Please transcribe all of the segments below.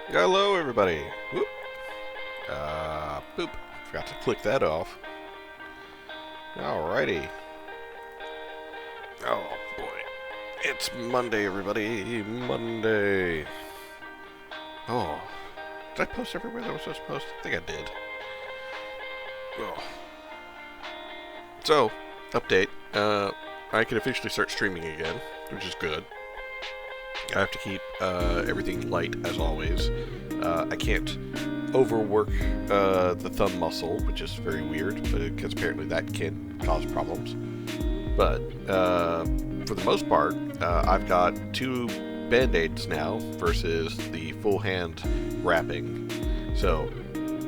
Hello, everybody. Whoop. Boop. Forgot to click that off. Alrighty. Oh, boy. It's Monday, everybody. Monday. Oh. Did I post everywhere that I was supposed to post? I think I did. Oh. So, update. I can officially start streaming again, which is good. I have to keep everything light as always. I can't overwork the thumb muscle, which is very weird, because apparently that can cause problems. But for the most part, I've got 2 band-aids now versus the full hand wrapping. So,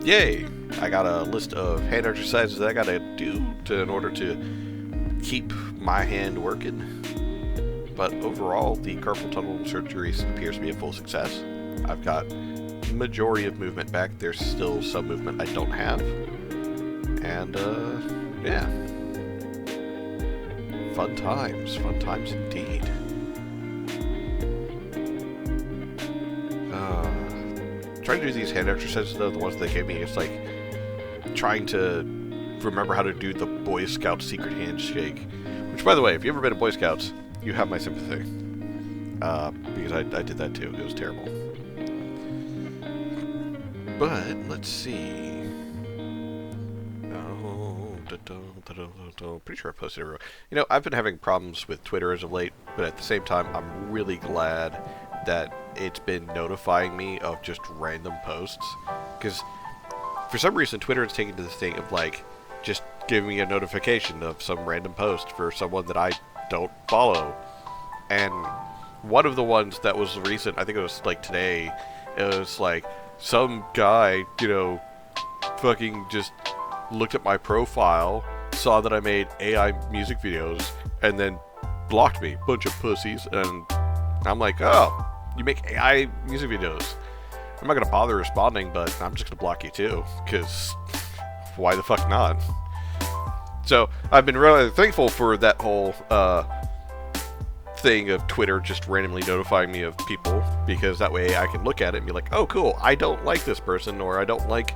yay! I got a list of hand exercises that I gotta do in order to keep my hand working. But overall, the carpal tunnel surgery appears to be a full success. I've got the majority of movement back. There's still some movement I don't have. And, yeah. Fun times indeed. Trying to do these hand exercises, though, the ones they gave me, it's like trying to remember how to do the Boy Scout secret handshake. Which, by the way, if you've ever been to Boy Scouts, you have my sympathy. Because I did that too. It was terrible. But, let's see. Pretty sure I posted everywhere. You know, I've been having problems with Twitter as of late, but at the same time, I'm really glad that it's been notifying me of just random posts. Because, for some reason, Twitter is taking to this thing of, like, just giving me a notification of some random post for someone that I don't follow. And one of the ones that was recent, I think it was like today, it was like some guy, you know, fucking just looked at my profile, saw that I made AI music videos, and then blocked me. Bunch of pussies. And I'm like, oh, you make AI music videos. I'm not gonna bother responding, but I'm just gonna block you too, because why the fuck not? So I've been really thankful for that whole thing of Twitter just randomly notifying me of people, because that way I can look at it and be like, oh cool, I don't like this person, or I don't like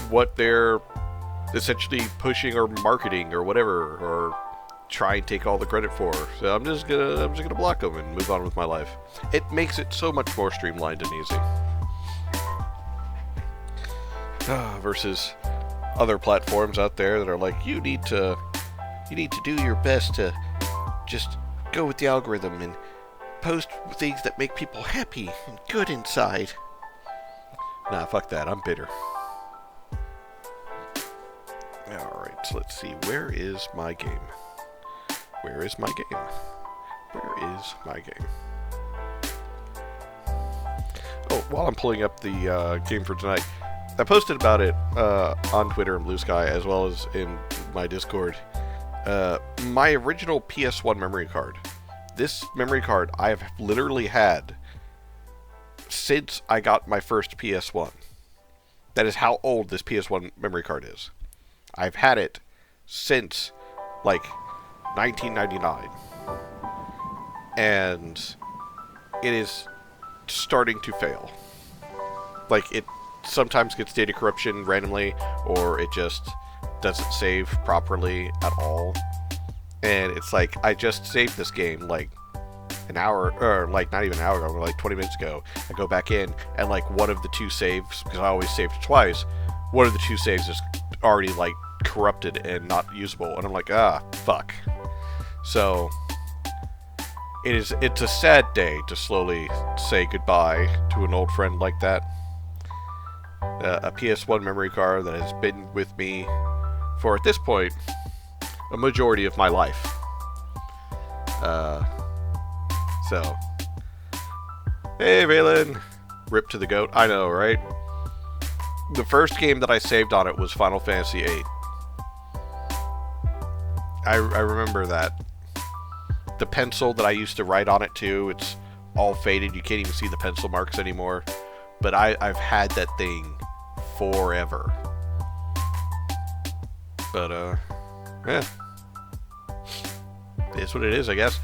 what they're essentially pushing or marketing or whatever, or try and take all the credit for. So I'm just gonna block them and move on with my life. It makes it so much more streamlined and easy. Versus other platforms out there that are like, you need to do your best to just go with the algorithm and post things that make people happy and good inside. Nah, fuck that. I'm bitter. Alright, so let's see. Where is my game? Where is my game? Where is my game? Oh, while I'm pulling up the game for tonight, I posted about it on Twitter and Blue Sky, as well as in my Discord. My original PS1 memory card. This memory card I have literally had since I got my first PS1. That is how old this PS1 memory card is. I've had it since, like, 1999. And it is starting to fail. Like, it sometimes gets data corruption randomly, or it just doesn't save properly at all. And it's like, I just saved this game like an hour, or like not even an hour ago, like 20 minutes ago. I go back in, and like one of the 2 saves, because I always saved twice, one of the 2 saves is already like corrupted and not usable. And I'm like, ah, fuck. So it's a sad day to slowly say goodbye to an old friend like that. A PS1 memory card that has been with me for, at this point, a majority of my life. So, hey Valen, rip to the goat. I know, right? The first game that I saved on it was Final Fantasy VIII. I remember that. The pencil that I used to write on it too, it's all faded. You can't even see the pencil marks anymore. But I've had that thing forever. But, yeah. It's what it is, I guess.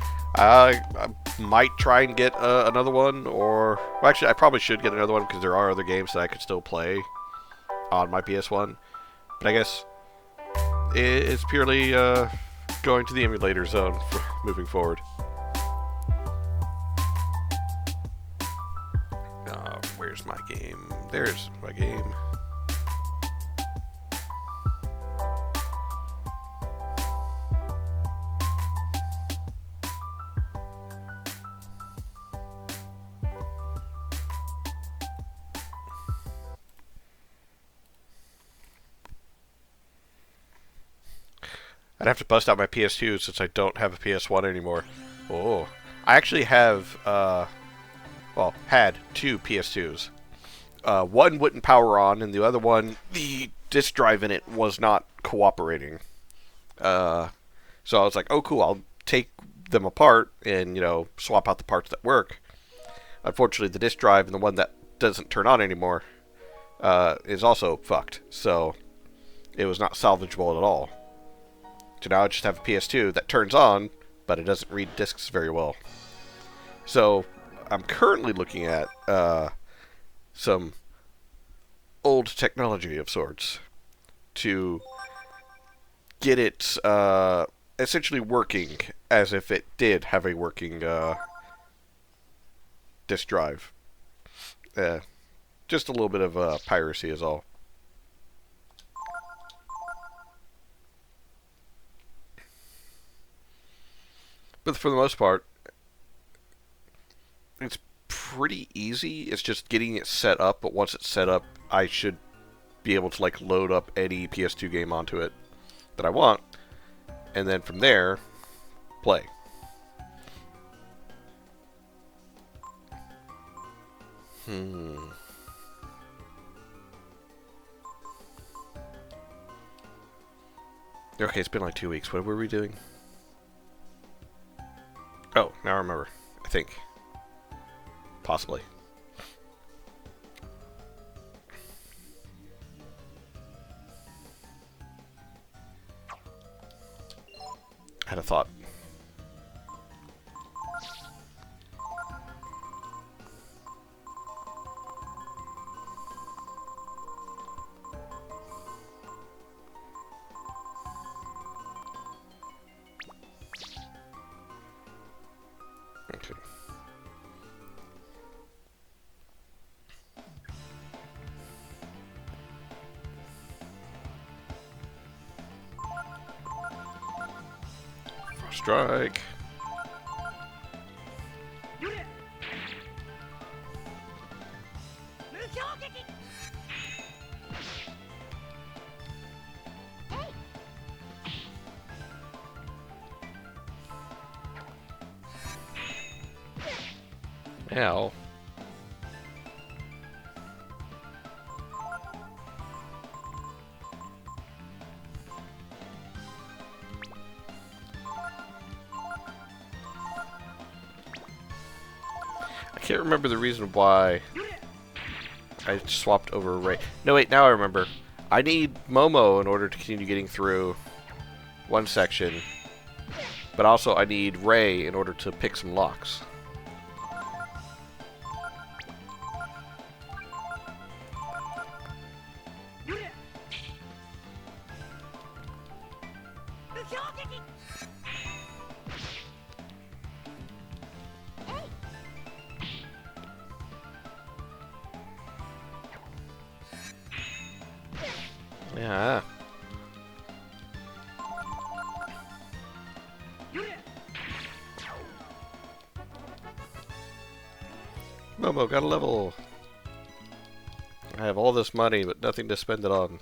might try and get another one, or well, actually, I probably should get another one because there are other games that I could still play on my PS1. But I guess it's purely going to the emulator zone for moving forward. Where's my game? There's my game. I'd have to bust out my PS2 since I don't have a PS1 anymore. Oh, I actually have, had two PS2s. One wouldn't power on, and the other one, the disk drive in it was not cooperating. So I was like, oh, cool, I'll take them apart and, swap out the parts that work. Unfortunately, the disk drive and the one that doesn't turn on anymore is also fucked. So it was not salvageable at all. So now I just have a PS2 that turns on, but it doesn't read discs very well. So I'm currently looking at some old technology of sorts to get it essentially working as if it did have a working disk drive. Just a little bit of piracy is all. But for the most part, it's pretty easy. It's just getting it set up, but once it's set up, I should be able to load up any PS2 game onto it that I want, and then from there, play. Okay, it's been like 2 weeks. What were we doing? Oh, now I remember. I think. Possibly. I had a thought. Okay. First strike. Ow. I can't remember the reason why I swapped over Ray. No, wait, now I remember. I need Momo in order to continue getting through one section, but also I need Ray in order to pick some locks. Yeah. Momo, got a level. I have all this money, but nothing to spend it on.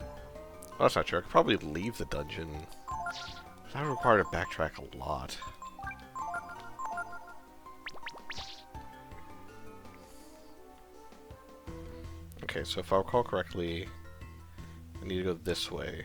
Oh, that's not true. I could probably leave the dungeon. I would require to backtrack a lot. Okay, so if I recall correctly, I need to go this way.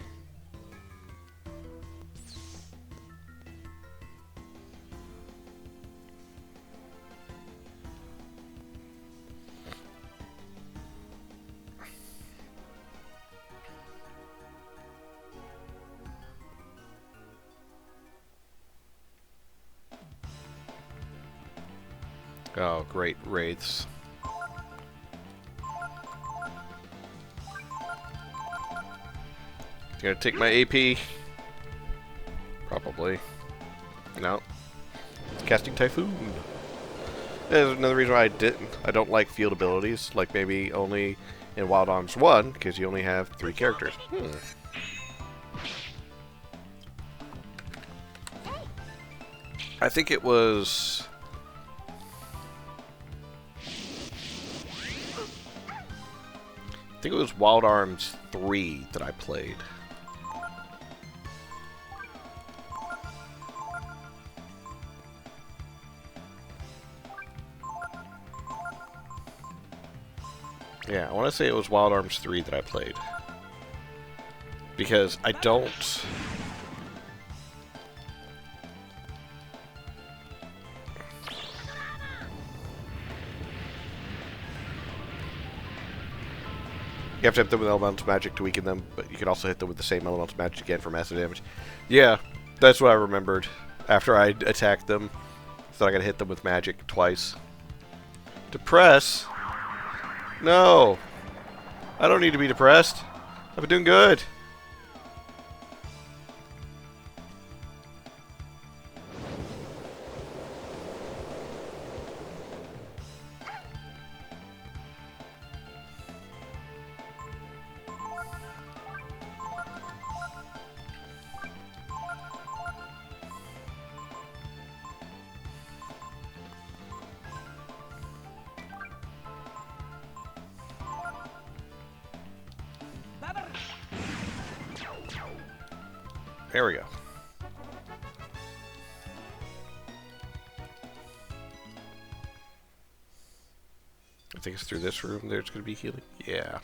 Oh, great. Wraiths. Gonna take my AP? Probably. No. It's casting Typhoon. There's another reason why I don't like field abilities, like maybe only in Wild Arms 1, because you only have 3 characters. I think it was... I think it was Wild Arms 3 that I played. Yeah, I want to say it was Wild Arms 3 that I played. Because I don't... You have to hit them with elemental magic to weaken them, but you can also hit them with the same elemental magic again for massive damage. Yeah, that's what I remembered after I attacked them. Thought I gotta hit them with magic twice. Depress? No! I don't need to be depressed. I've been doing good. There we go. I think it's through this room there's going to be healing. Yeah.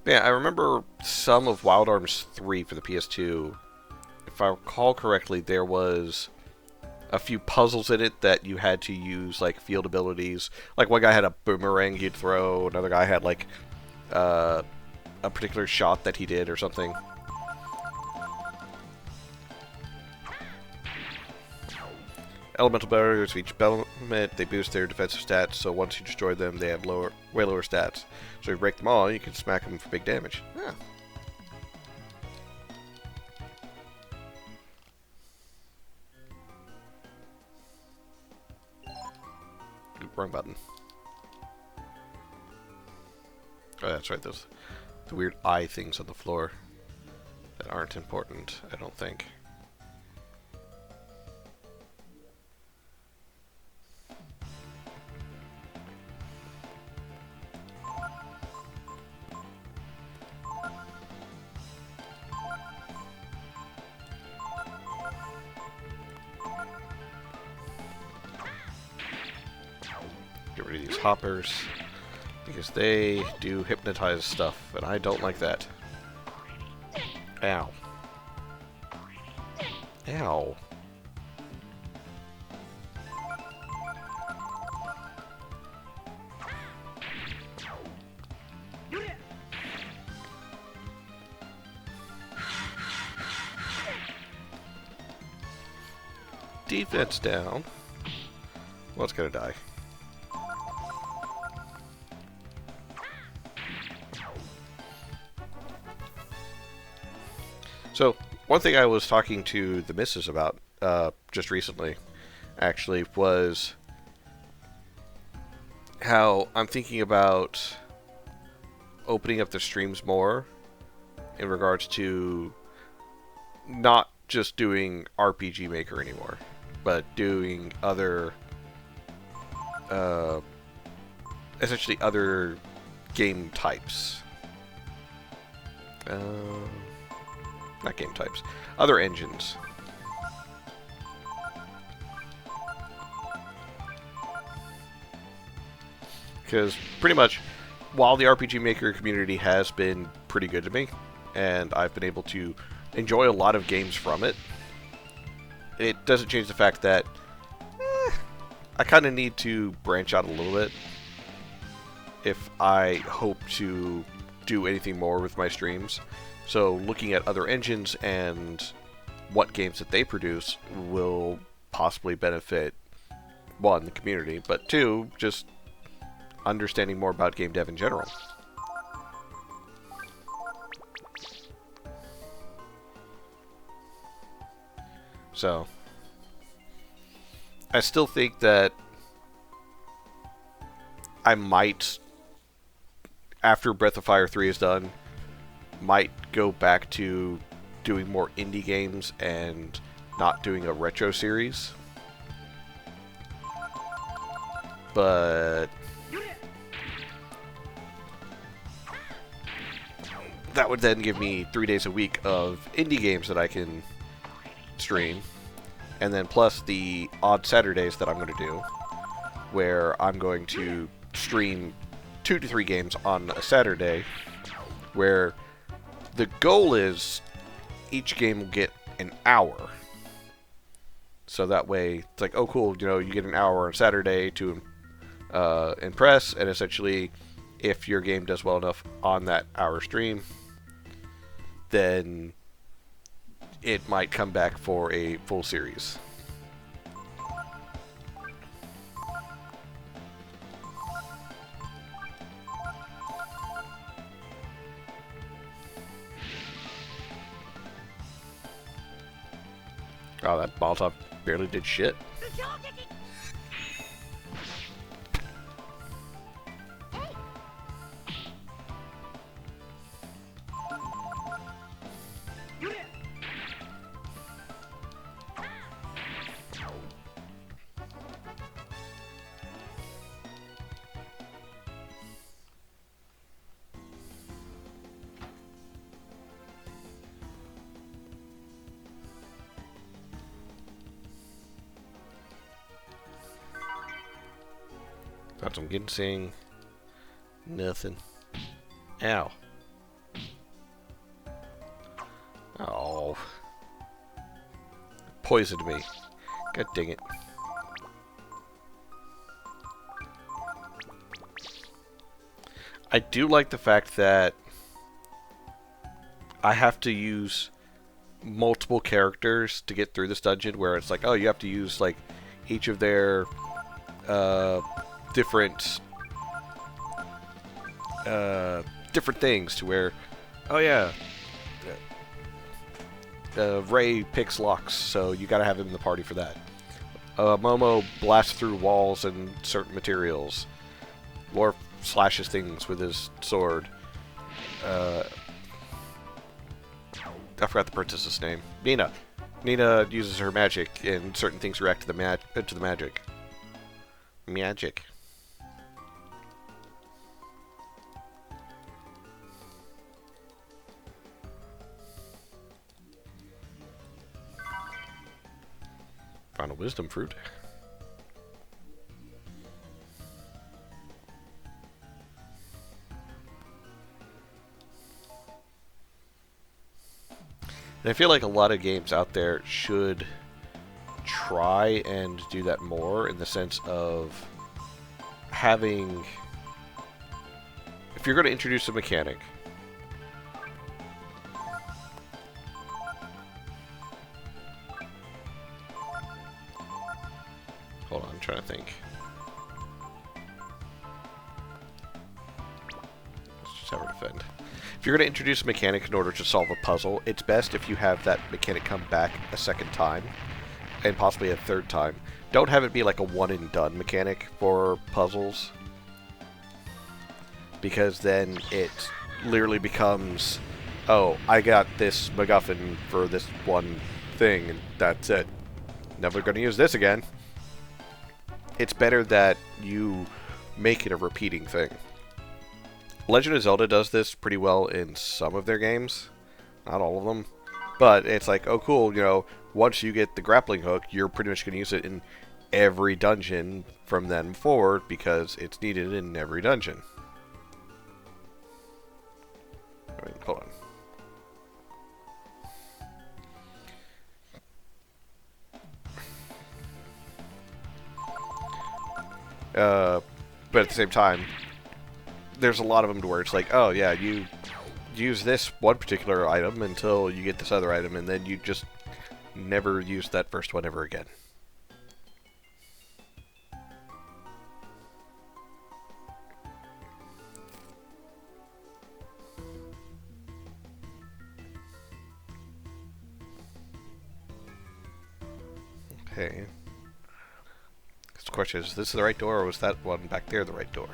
Yeah, I remember some of Wild Arms 3 for the PS2. If I recall correctly, there was a few puzzles in it that you had to use, like, field abilities. Like, one guy had a boomerang he'd throw, another guy had, like, a particular shot that he did or something. Elemental barriers of each element, they boost their defensive stats, so once you destroy them, they have way lower stats. So if you break them all, you can smack them for big damage. Yeah. Wrong button. Oh, that's right, those the weird eye things on the floor that aren't important, I don't think. Get rid of these hoppers, because they do hypnotize stuff, and I don't like that. Ow. Ow. Defense down. Well, it's gonna die. So, one thing I was talking to the missus about just recently, actually, was how I'm thinking about opening up the streams more in regards to not just doing RPG Maker anymore, but doing other, essentially other game types. Not game types. Other engines. Because pretty much, while the RPG Maker community has been pretty good to me, and I've been able to enjoy a lot of games from it, it doesn't change the fact that I kind of need to branch out a little bit if I hope to do anything more with my streams. So looking at other engines and what games that they produce will possibly benefit, one, the community, but two, just understanding more about game dev in general. So, I still think that I might, after Breath of Fire 3 is done, might go back to doing more indie games and not doing a retro series. But that would then give me 3 days a week of indie games that I can stream, and then plus the odd Saturdays that I'm going to do, where I'm going to stream 2 to 3 games on a Saturday, where the goal is each game will get an hour. So that way, it's like, oh cool, you know, you get an hour on Saturday to impress, and essentially, if your game does well enough on that hour stream, then it might come back for a full series. Oh, that Molotov barely did shit. Got some ginseng. Nothing. Ow. Oh. Poisoned me. God dang it. I do like the fact that I have to use multiple characters to get through this dungeon, where it's like, oh, you have to use like each of their different things, to where, oh yeah, Ray picks locks, so you gotta have him in the party for that. Momo blasts through walls and certain materials. Lorf slashes things with his sword. I forgot the princess's name. Nina. Nina uses her magic, and certain things react to the magic. Magic. Found a wisdom fruit. And I feel like a lot of games out there should try and do that more, in the sense of having, if you're going to introduce a mechanic, hold on, I'm trying to think. Let's just have her defend. If you're going to introduce a mechanic in order to solve a puzzle, it's best if you have that mechanic come back a second time, and possibly a third time. Don't have it be like a one-and-done mechanic for puzzles, because then it literally becomes, oh, I got this MacGuffin for this one thing, and that's it. Never going to use this again. It's better that you make it a repeating thing. Legend of Zelda does this pretty well in some of their games. Not all of them. But it's like, oh cool, you know, once you get the grappling hook, you're pretty much going to use it in every dungeon from then forward, because it's needed in every dungeon. Wait, hold on. But at the same time, there's a lot of them to where it's like, oh yeah, you use this one particular item until you get this other item, and then you just never use that first one ever again. Okay. The question is this the right door, or was that one back there the right door?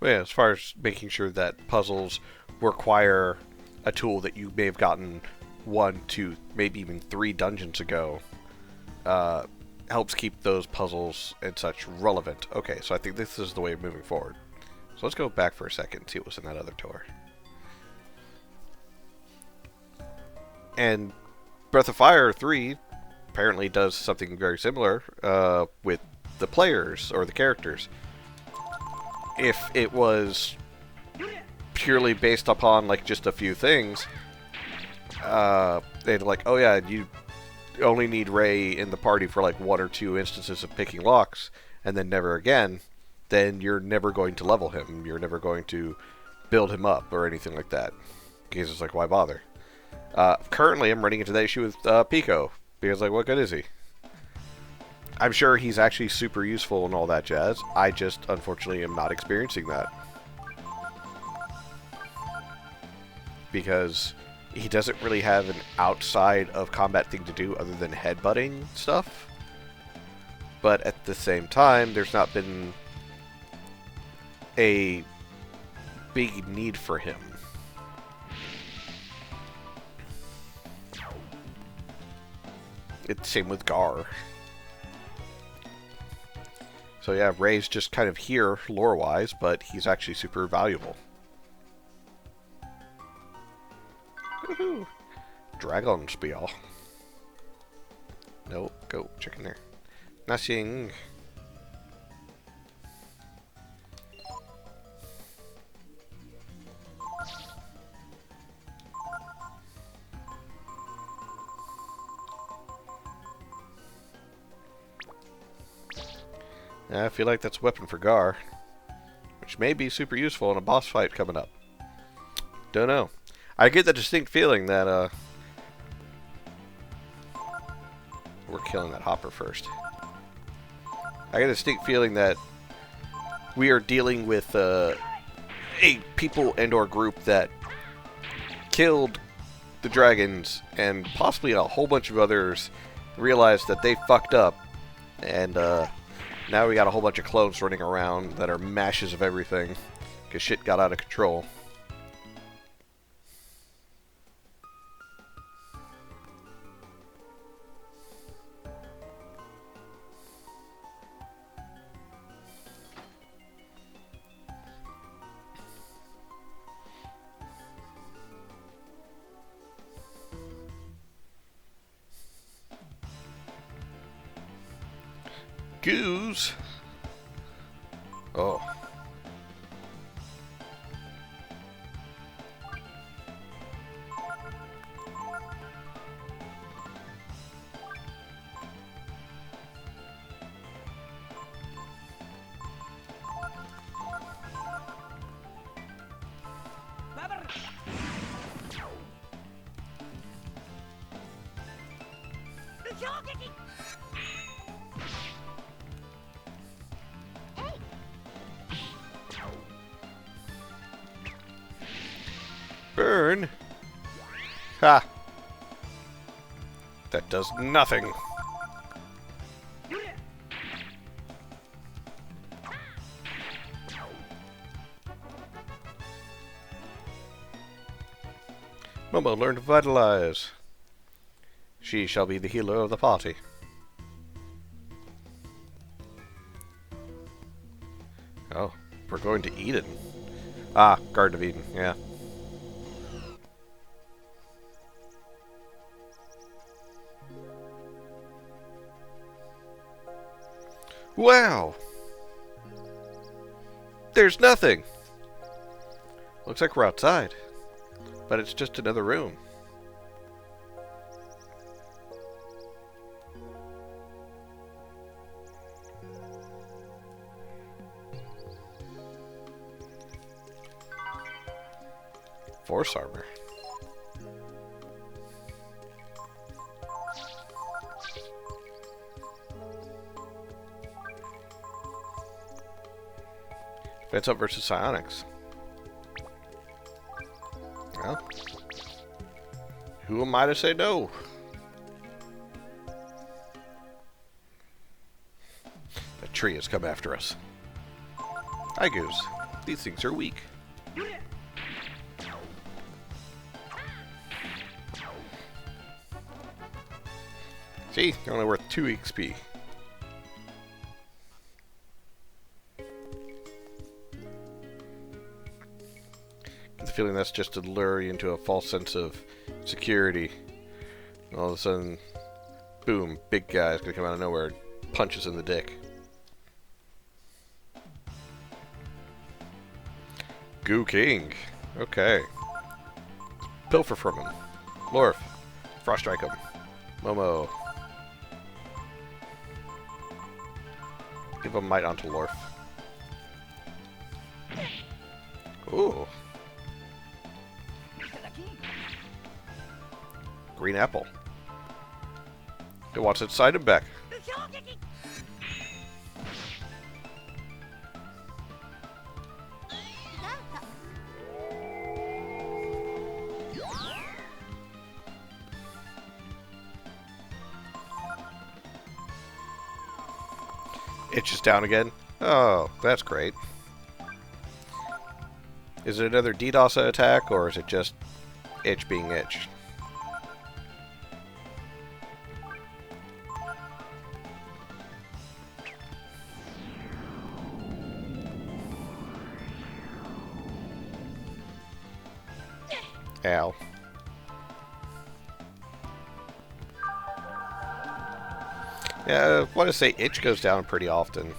Well, yeah, as far as making sure that puzzles require a tool that you may have gotten 1, 2, maybe even 3 dungeons ago, helps keep those puzzles and such relevant. Okay, so I think this is the way of moving forward. So let's go back for a second and see what was in that other door. And Breath of Fire 3 apparently does something very similar with the players or the characters. If it was purely based upon like just a few things, they'd like, oh yeah, you only need Ray in the party for like 1 or 2 instances of picking locks, and then never again, then you're never going to level him. You're never going to build him up or anything like that. Because it's like, why bother? Currently, I'm running into that issue with Pico, because like, what good is he? I'm sure he's actually super useful and all that jazz. I just, unfortunately, am not experiencing that. Because he doesn't really have an outside of combat thing to do other than headbutting stuff. But at the same time, there's not been a big need for him. It's same with Gar. So yeah, Ray's just kind of here lore-wise, but he's actually super valuable. Woohoo! Dragon Spiel. No, go, check in there. Nothing. I feel like that's a weapon for Gar, which may be super useful in a boss fight coming up. Don't know. I get the distinct feeling that, we're killing that hopper first. I get a distinct feeling that we are dealing with, a people and or group that killed the dragons and possibly a whole bunch of others realized that they fucked up, and, now we got a whole bunch of clones running around that are mashes of everything, because shit got out of control. Goose. Oh. Burn. Ha. That does nothing. Momo learned to vitalize. She shall be the healer of the party. Oh, we're going to Eden. Ah, Garden of Eden, yeah. Wow! There's nothing! Looks like we're outside. But it's just another room. Force armor. Defense up versus psionics. Well, who am I to say no? The tree has come after us. Hi, Goose. These things are weak. See? They're only worth 2 XP. Get the feeling that's just to lure you into a false sense of security. And all of a sudden, boom, big guy's gonna come out of nowhere and punch us in the dick. Goo King. Okay. Pilfer from him. Lorf. Frost Strike him. Momo. Give a Might onto Lorf. Ooh. Green Apple. It wants its side and back. Itch is down again. Oh, that's great. Is it another DDoS attack, or is it just Itch being Itch? Ow. Yeah, I want to say Itch goes down pretty often.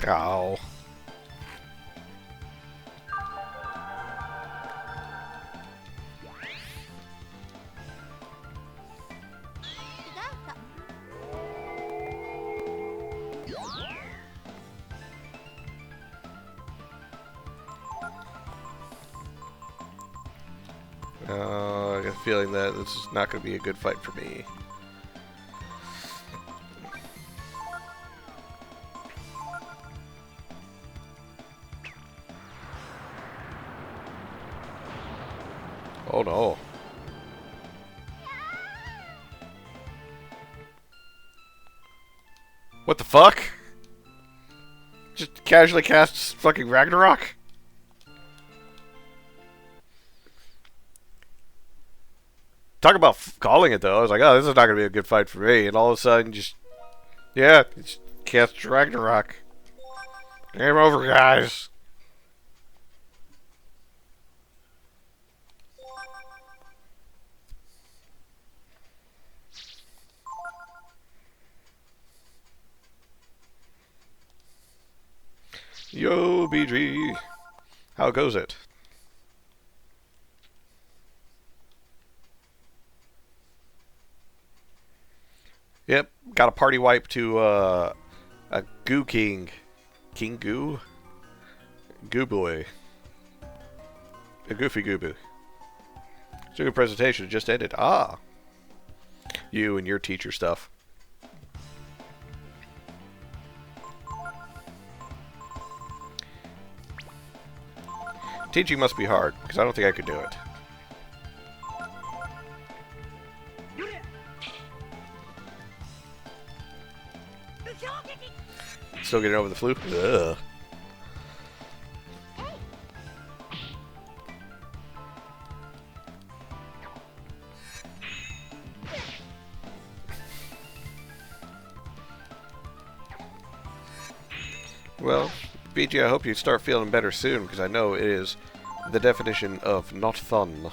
Ow. I got a feeling that this is not going to be a good fight for me. Oh no. What the fuck? Just casually cast fucking Ragnarok? Talk about calling it, though. I was like, oh, this is not going to be a good fight for me. And all of a sudden, just... yeah, just cast Ragnarok. Game over, guys. Yo, BG. How goes it? Yep, got a party wipe to a Goo King. King Goo? Goo Boy. A Goofy Goo. Student presentation just ended. Ah. You and your teacher stuff. Teaching must be hard, because I don't think I could do it. Still getting over the flu? Ugh. Well, BG, I hope you start feeling better soon, because I know it is the definition of not fun.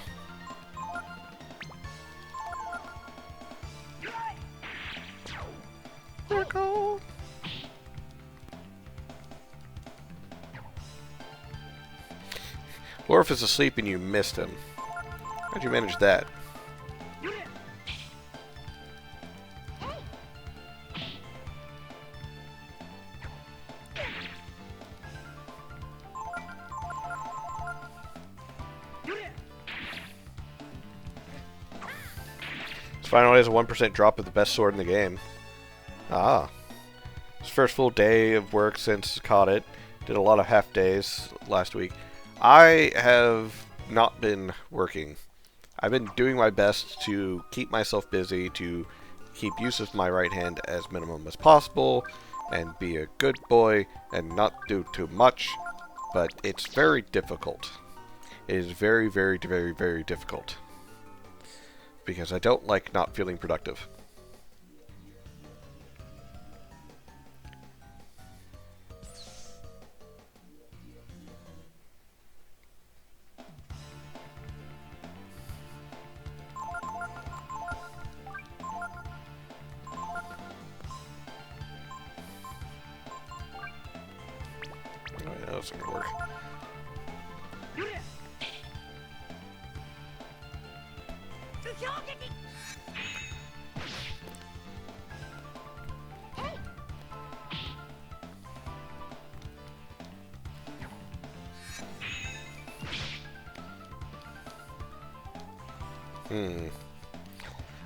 Miracle! Lorf is asleep and you missed him. How'd you manage that? This finally has a 1% drop of the best sword in the game. Ah. It's first full day of work since caught it. Did a lot of half days last week. I have not been working. I've been doing my best to keep myself busy, to keep use of my right hand as minimum as possible, and be a good boy and not do too much, but it's very difficult. It is very, very, very, very difficult. Because I don't like not feeling productive. That's gonna work.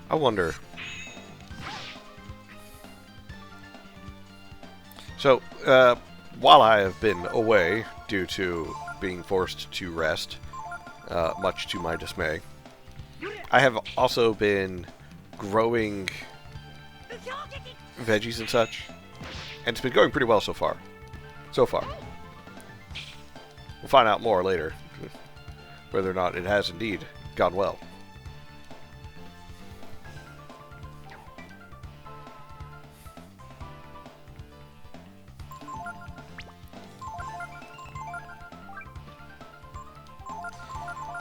I wonder. So, while I have been away due to being forced to rest, much to my dismay, I have also been growing veggies and such, and it's been going pretty well so far. So far. We'll find out more later, whether or not it has indeed gone well.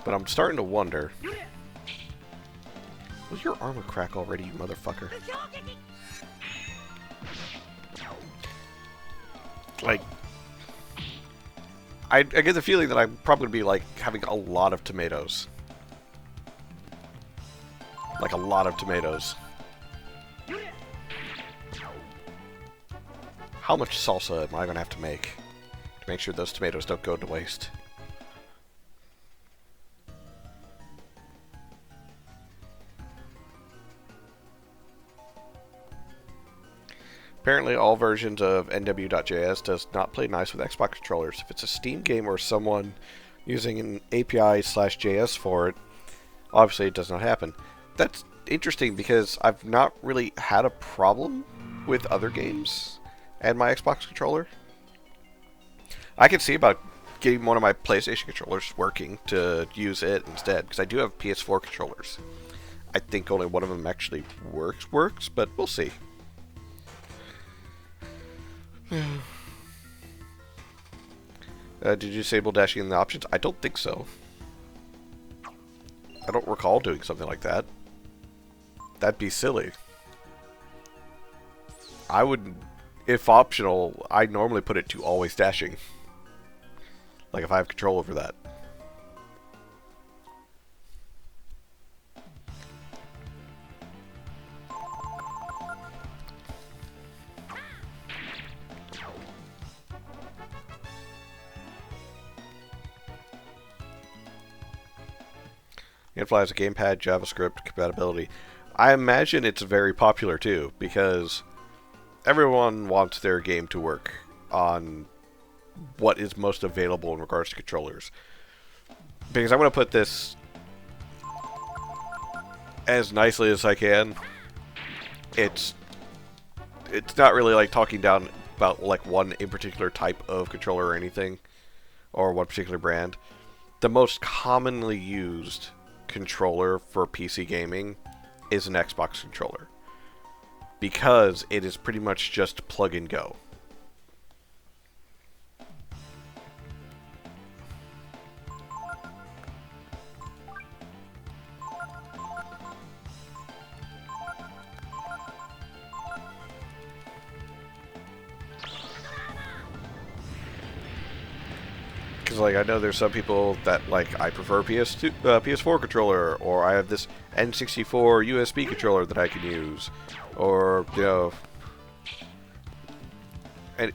But I'm starting to wonder... Was your armor crack already, you motherfucker? Like... I get the feeling that I'm probably going to be, like, having a lot of tomatoes. Like, a lot of tomatoes. How much salsa am I going to have to make sure those tomatoes don't go to waste? Apparently, all versions of NW.js does not play nice with Xbox controllers. If it's a Steam game or someone using an API/JS for it, obviously it does not happen. That's interesting because I've not really had a problem with other games and my Xbox controller. I can see about getting one of my PlayStation controllers working to use it instead, because I do have PS4 controllers. I think only one of them actually works, but we'll see. Did you disable dashing in the options? I don't think so. I don't recall doing something like that. That'd be silly. I would, if optional, I normally put it to always dashing. Like if I have control over that. Gamefly has a gamepad JavaScript compatibility. I imagine it's very popular too, because everyone wants their game to work on what is most available in regards to controllers. Because I'm going to put this as nicely as I can. It's not really like talking down about like one in particular type of controller or anything, or one particular brand. The most commonly used controller for PC gaming is an Xbox controller, because it is pretty much just plug and go. like I know there's some people that like I prefer PS4 controller, or I have this N64 USB controller that I can use, or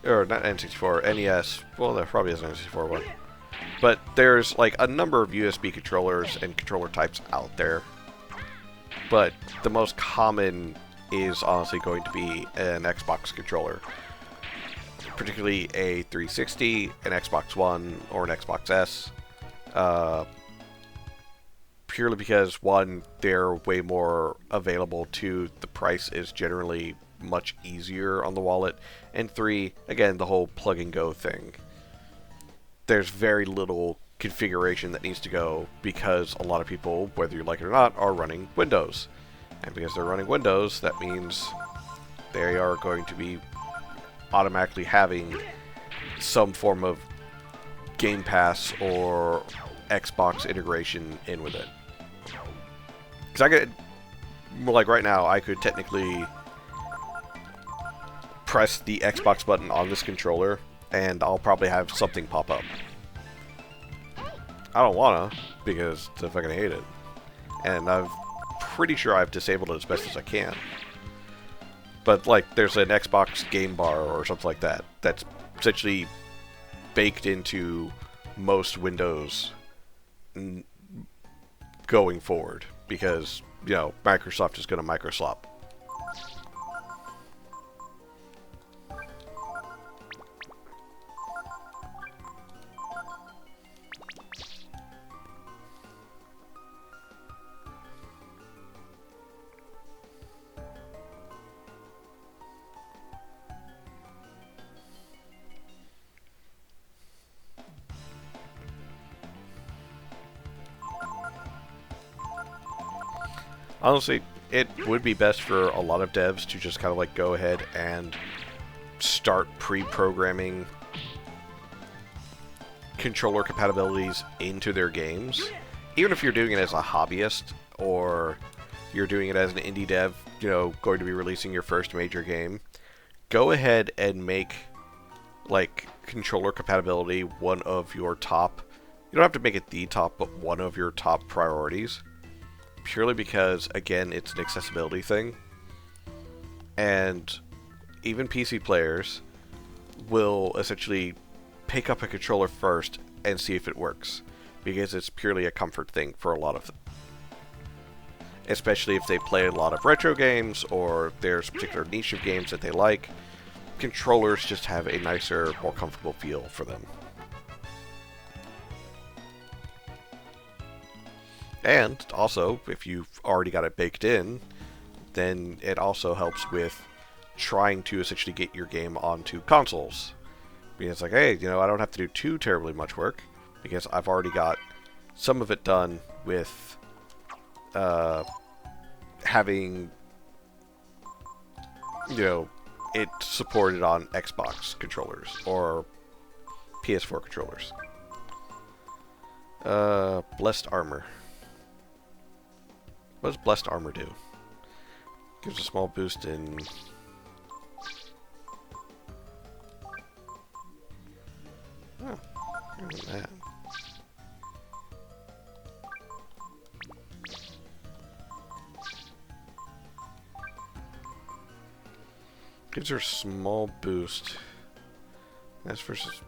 or not N64, NES. Well, there probably is an N64 one, but there's like a number of USB controllers and controller types out there. But the most common is honestly going to be an Xbox controller. Particularly a 360, an Xbox One, or an Xbox S. Purely because, one, they're way more available, two, the price is generally much easier on the wallet, and three, again, the whole plug-and-go thing. There's very little configuration that needs to go because a lot of people, whether you like it or not, are running Windows. And because they're running Windows, that means they are going to be automatically having some form of Game Pass or Xbox integration in with it. Because I could, like right now, I could technically press the Xbox button on this controller and I'll probably have something pop up. I don't wanna, because I fucking hate it. And I'm pretty sure I've disabled it as best as I can. But, like, there's an Xbox game bar or something like that that's essentially baked into most Windows going forward. Because, Microsoft is going to Microslop. Honestly, it would be best for a lot of devs to just kind of like go ahead and start pre-programming controller compatibilities into their games. Even if you're doing it as a hobbyist or you're doing it as an indie dev, going to be releasing your first major game, go ahead and make like controller compatibility one of your top, you don't have to make it the top, but one of your top priorities. Purely because, again, it's an accessibility thing. And even PC players will essentially pick up a controller first and see if it works. Because it's purely a comfort thing for a lot of them. Especially if they play a lot of retro games, or there's a particular niche of games that they like. Controllers just have a nicer, more comfortable feel for them. And also, if you've already got it baked in, then it also helps with trying to essentially get your game onto consoles. Because it's like, hey, I don't have to do too terribly much work, because I've already got some of it done with having, it supported on Xbox controllers, or PS4 controllers. Blessed Armor. What does Blessed Armor do? Gives a small boost in... Oh, look at that. Gives her a small boost. That's versus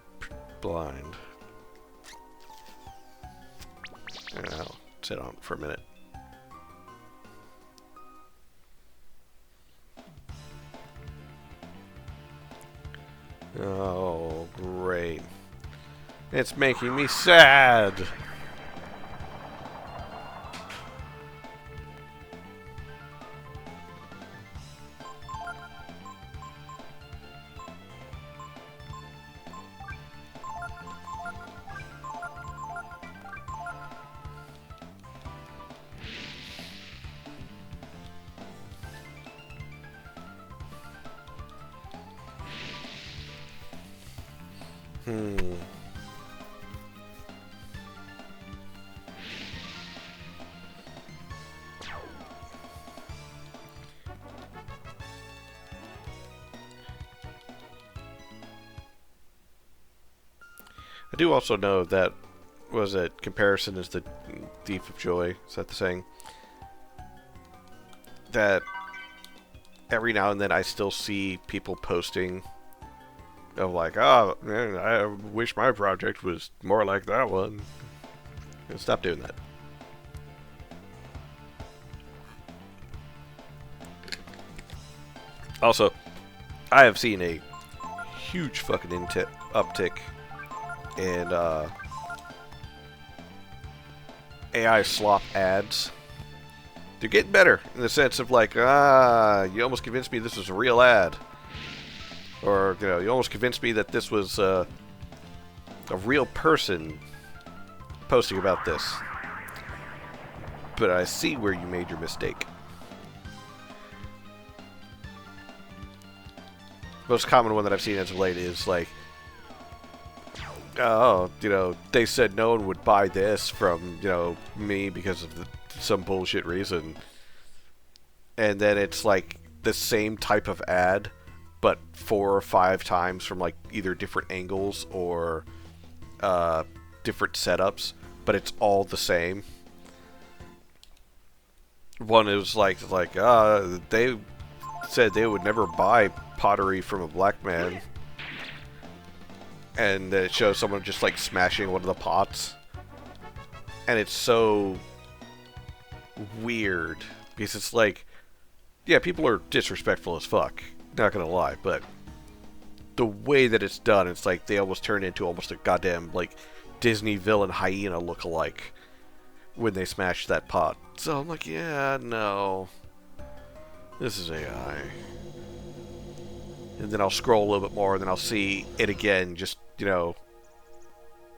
blind. I'll sit on it for a minute. Oh, great. It's making me sad. do also know that, was it, comparison is the thief of joy, is that the saying? That every now and then I still see people posting of like, oh, man, I wish my project was more like that one. Stop doing that. Also, I have seen a huge fucking uptick in AI slop ads. They're getting better in the sense of like, you almost convinced me this was a real ad. Or, you know, you almost convinced me that this was a real person posting about this. But I see where you made your mistake. Most common one that I've seen as of late is like, oh, you know, they said no one would buy this from, you know, me because of some bullshit reason. And then it's like the same type of ad, but 4 or 5 times from like either different angles or different setups, but it's all the same. One is like they said they would never buy pottery from a black man, and it shows someone just like smashing one of the pots, and it's so weird because it's like, yeah, people are disrespectful as fuck, not gonna lie, but the way that it's done, it's like they almost turn into almost a goddamn like Disney villain hyena lookalike when they smash that pot. So I'm like, yeah, no, this is AI. And then I'll scroll a little bit more, and then I'll see it again, just, you know,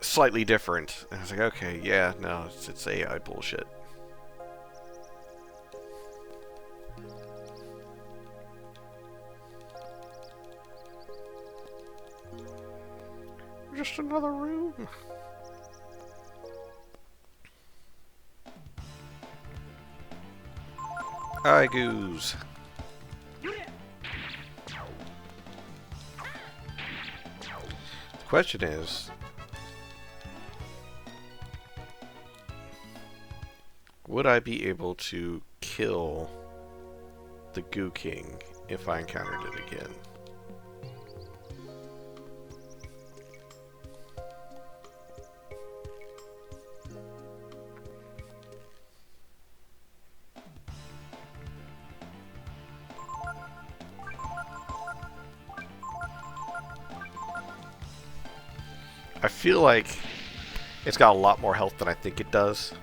slightly different. And I was like, okay, yeah, no, it's AI bullshit. Just another room. Hi, Goose. The question is, would I be able to kill the Goo King if I encountered it again? I feel like it's got a lot more health than I think it does.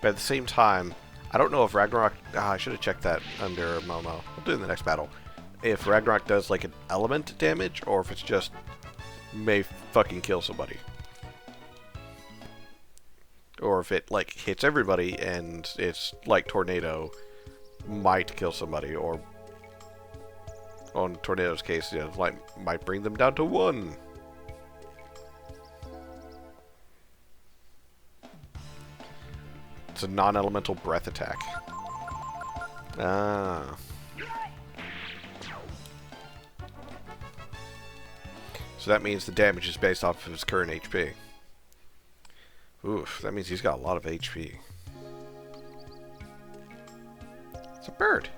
But at the same time, I don't know if Ragnarok... I should have checked that under Momo. I'll do it in the next battle. If Ragnarok does like an element damage, or if it's just may fucking kill somebody. Or if it like hits everybody and it's like Tornado, might kill somebody, or on Tornado's case, you know, like might bring them down to 1. It's a non-elemental breath attack. Ah. So that means the damage is based off of his current HP. Oof, that means he's got a lot of HP. It's a bird.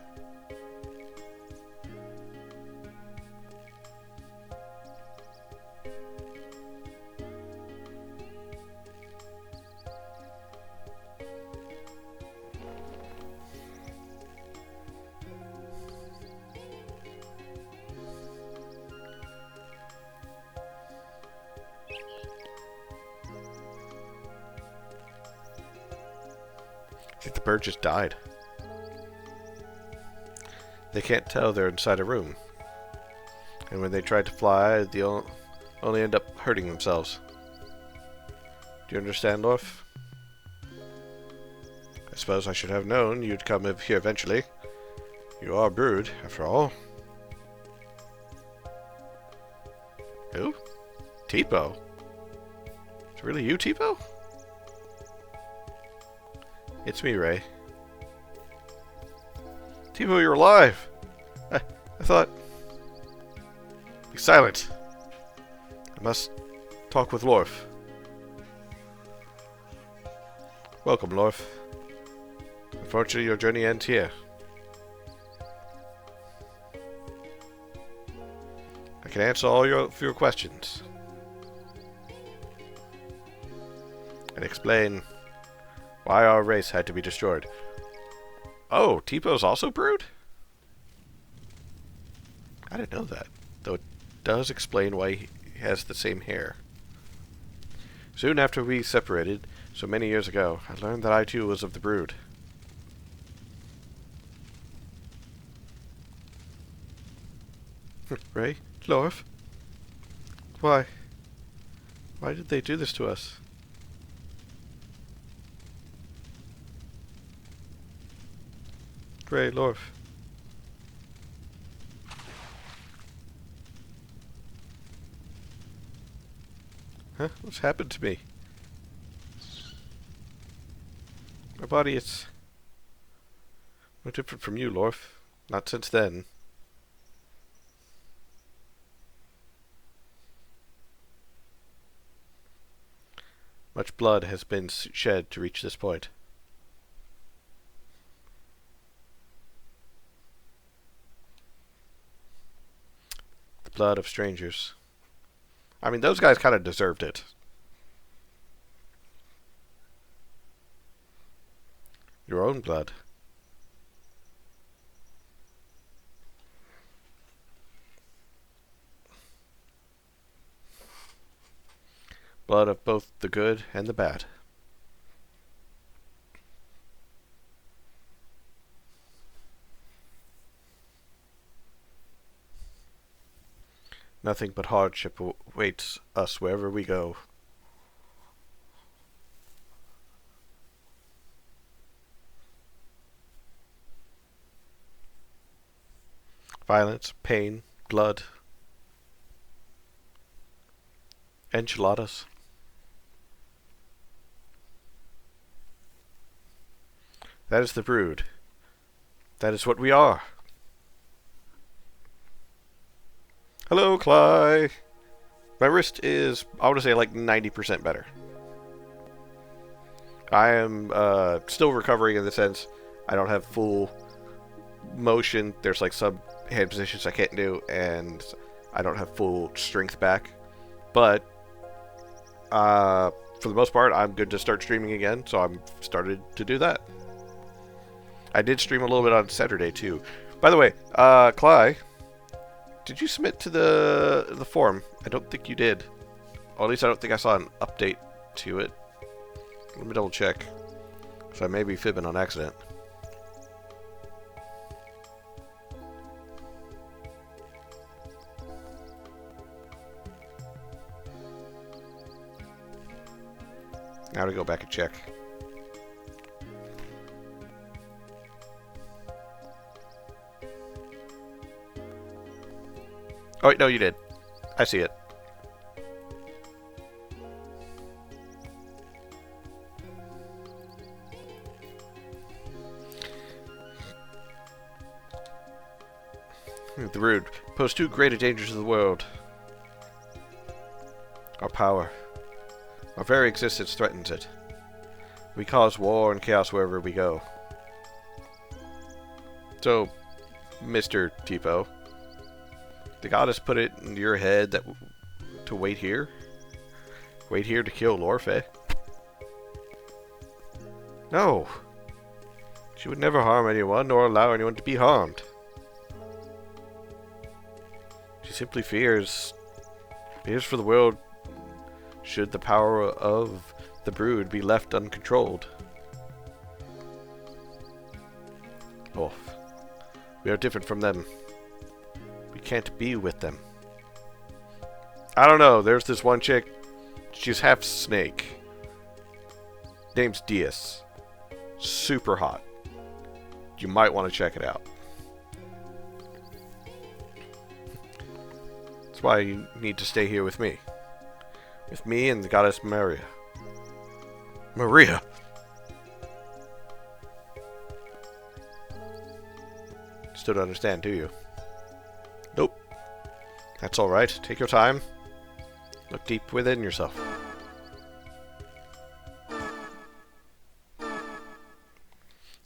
I think the bird just died. They can't tell they're inside a room. And when they try to fly, they'll only end up hurting themselves. Do you understand, Orf? I suppose I should have known you'd come here eventually. You are a brood, after all. Who? Tipo? It's really you, Tipo? It's me, Ray. Tipo, you're alive! I thought... Be silent. I must talk with Lorf. Welcome, Lorf. Unfortunately, your journey ends here. I can answer all your questions. And explain why our race had to be destroyed. Oh, Teepo's also Brood? I didn't know that, though it does explain why he has the same hair. Soon after we separated, so many years ago, I learned that I too was of the Brood. Ray? Lorf? Why? Why did they do this to us? Ray, Lorf. Huh? What's happened to me? My body is no different from you, Lorf. Not since then. Much blood has been shed to reach this point. The blood of strangers. I mean, those guys kind of deserved it. Your own blood. Blood of both the good and the bad. Nothing but hardship awaits us wherever we go. Violence, pain, blood. Enchiladas. That is the Brood. That is what we are. Hello, Cly. My wrist is, I want to say, like 90% better. I am still recovering in the sense I don't have full motion. There's like some hand positions I can't do, and I don't have full strength back. But for the most part, I'm good to start streaming again, so I'm started to do that. I did stream a little bit on Saturday too. By the way, Cly, did you submit to the forum? I don't think you did. Or at least I don't think I saw an update to it. Let me double check. So I may be fibbing on accident. Now to go back and check. Oh, wait, no, you did. I see it. The Brood pose too great a danger to the world. Our power. Our very existence threatens it. We cause war and chaos wherever we go. So, Mr. Teepo, the goddess put it in your head that to wait here? Wait here to kill Lorf, eh? No! She would never harm anyone, nor allow anyone to be harmed. She simply fears for the world should the power of the Brood be left uncontrolled. Oh, we are different from them. We can't be with them. I don't know, there's this one chick, she's half snake. Name's Diaz. Super hot. You might want to check it out. That's why you need to stay here with me. With me and the goddess Maria. Maria! Still don't understand, do you? That's alright. Take your time. Look deep within yourself.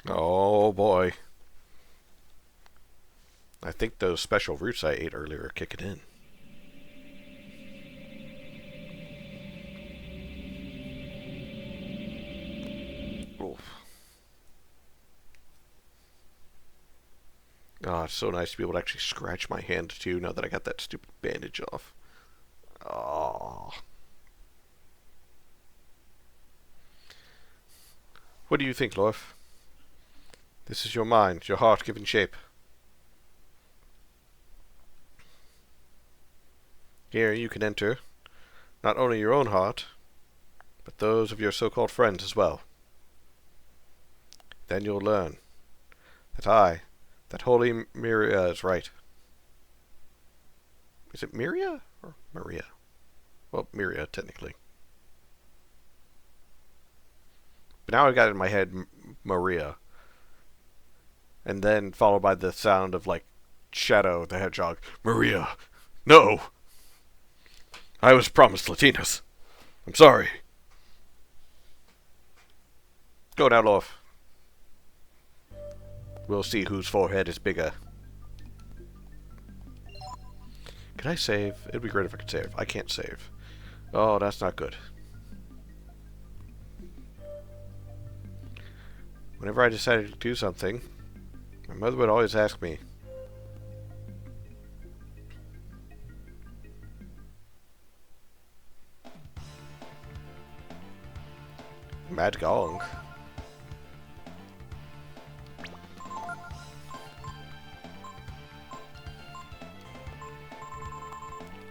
Oh boy. I think those special roots I ate earlier are kicking in. Oof. Oh, it's so nice to be able to actually scratch my hand too now that I got that stupid bandage off. Oh. What do you think, Lorf? This is your mind, your heart given shape. Here you can enter not only your own heart, but those of your so-called friends as well. Then you'll learn that holy Miria is right. Is it Miria or Maria? Well, Miria, technically. But now I got it in my head Maria. And then followed by the sound of, like, Shadow the Hedgehog. Maria! No! I was promised Latinus. I'm sorry. Go now, Lorf. We'll see whose forehead is bigger. Can I save? It'd be great if I could save. I can't save. Oh, that's not good. Whenever I decided to do something, my mother would always ask me, Mad Gong.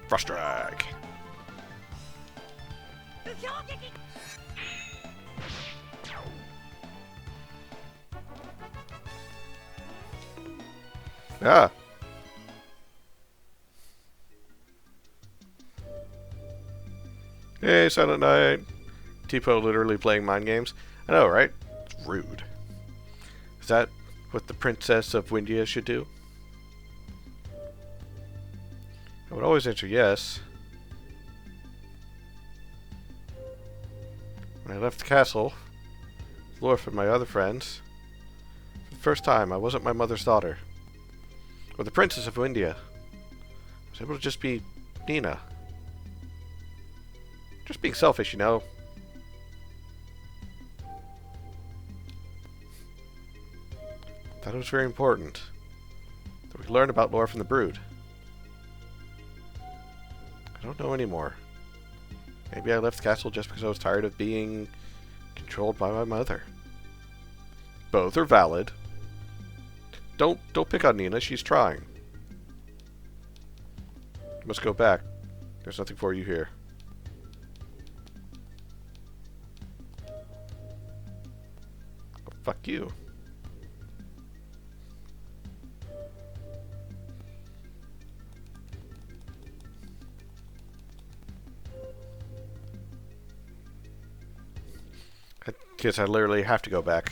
Frost Drag. Ah. Hey, Silent Night. Tipo literally playing mind games. I know, right? It's rude. Is that what the Princess of Windia should do? I would always answer yes. When I left the castle, Lorf and my other friends, for the first time I wasn't my mother's daughter. Or the Princess of Windia. I was able to just be Nina. Just being selfish, you know. Thought it was very important that we learn about Lorf and the Brood. I don't know anymore. Maybe I left the castle just because I was tired of being controlled by my mother. Both are valid. Don't pick on Nina, she's trying. You must go back. There's nothing for you here. Oh, fuck you. I guess I literally have to go back.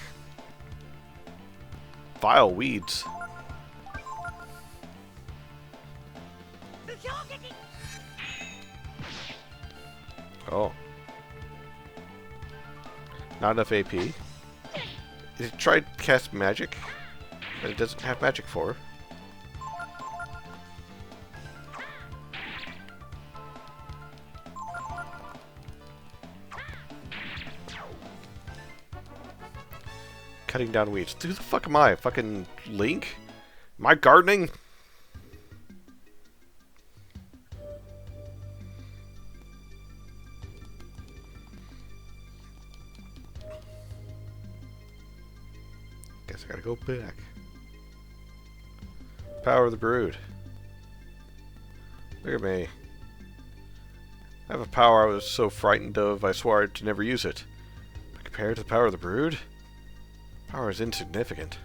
Vile weeds. Oh. Not enough AP. It tried to cast magic, but it doesn't have magic for. Cutting down weeds. Who the fuck am I? Fucking Link? Am I gardening? Guess I gotta go back. Power of the Brood. Look at me. I have a power I was so frightened of I swore to never use it. But compared to the power of the Brood, power is insignificant.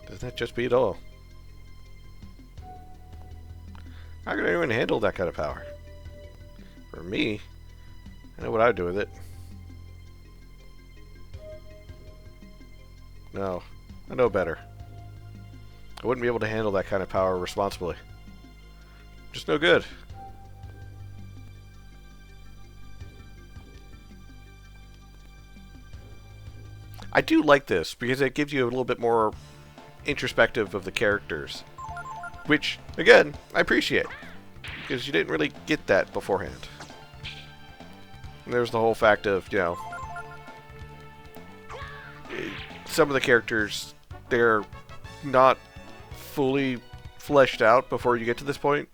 Doesn't that just beat all? How could anyone handle that kind of power? For me, I know what I'd do with it. No, I know better. I wouldn't be able to handle that kind of power responsibly. Just no good. I do like this because it gives you a little bit more introspective of the characters, which, again, I appreciate because you didn't really get that beforehand. And there's the whole fact of, you know, some of the characters, they're not fully fleshed out before you get to this point.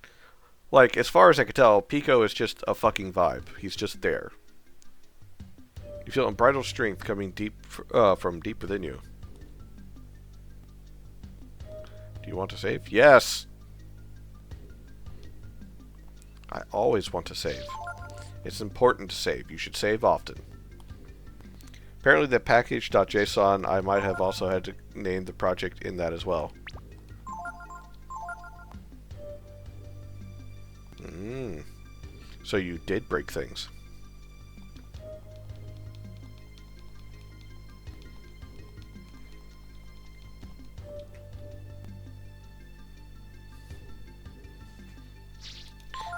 Like, as far as I could tell, Pico is just a fucking vibe. He's just there. You feel unbridled strength coming deep from deep within you. Do you want to save? Yes! I always want to save. It's important to save. You should save often. Apparently the package.json, I might have also had to name the project in that as well. So you did break things.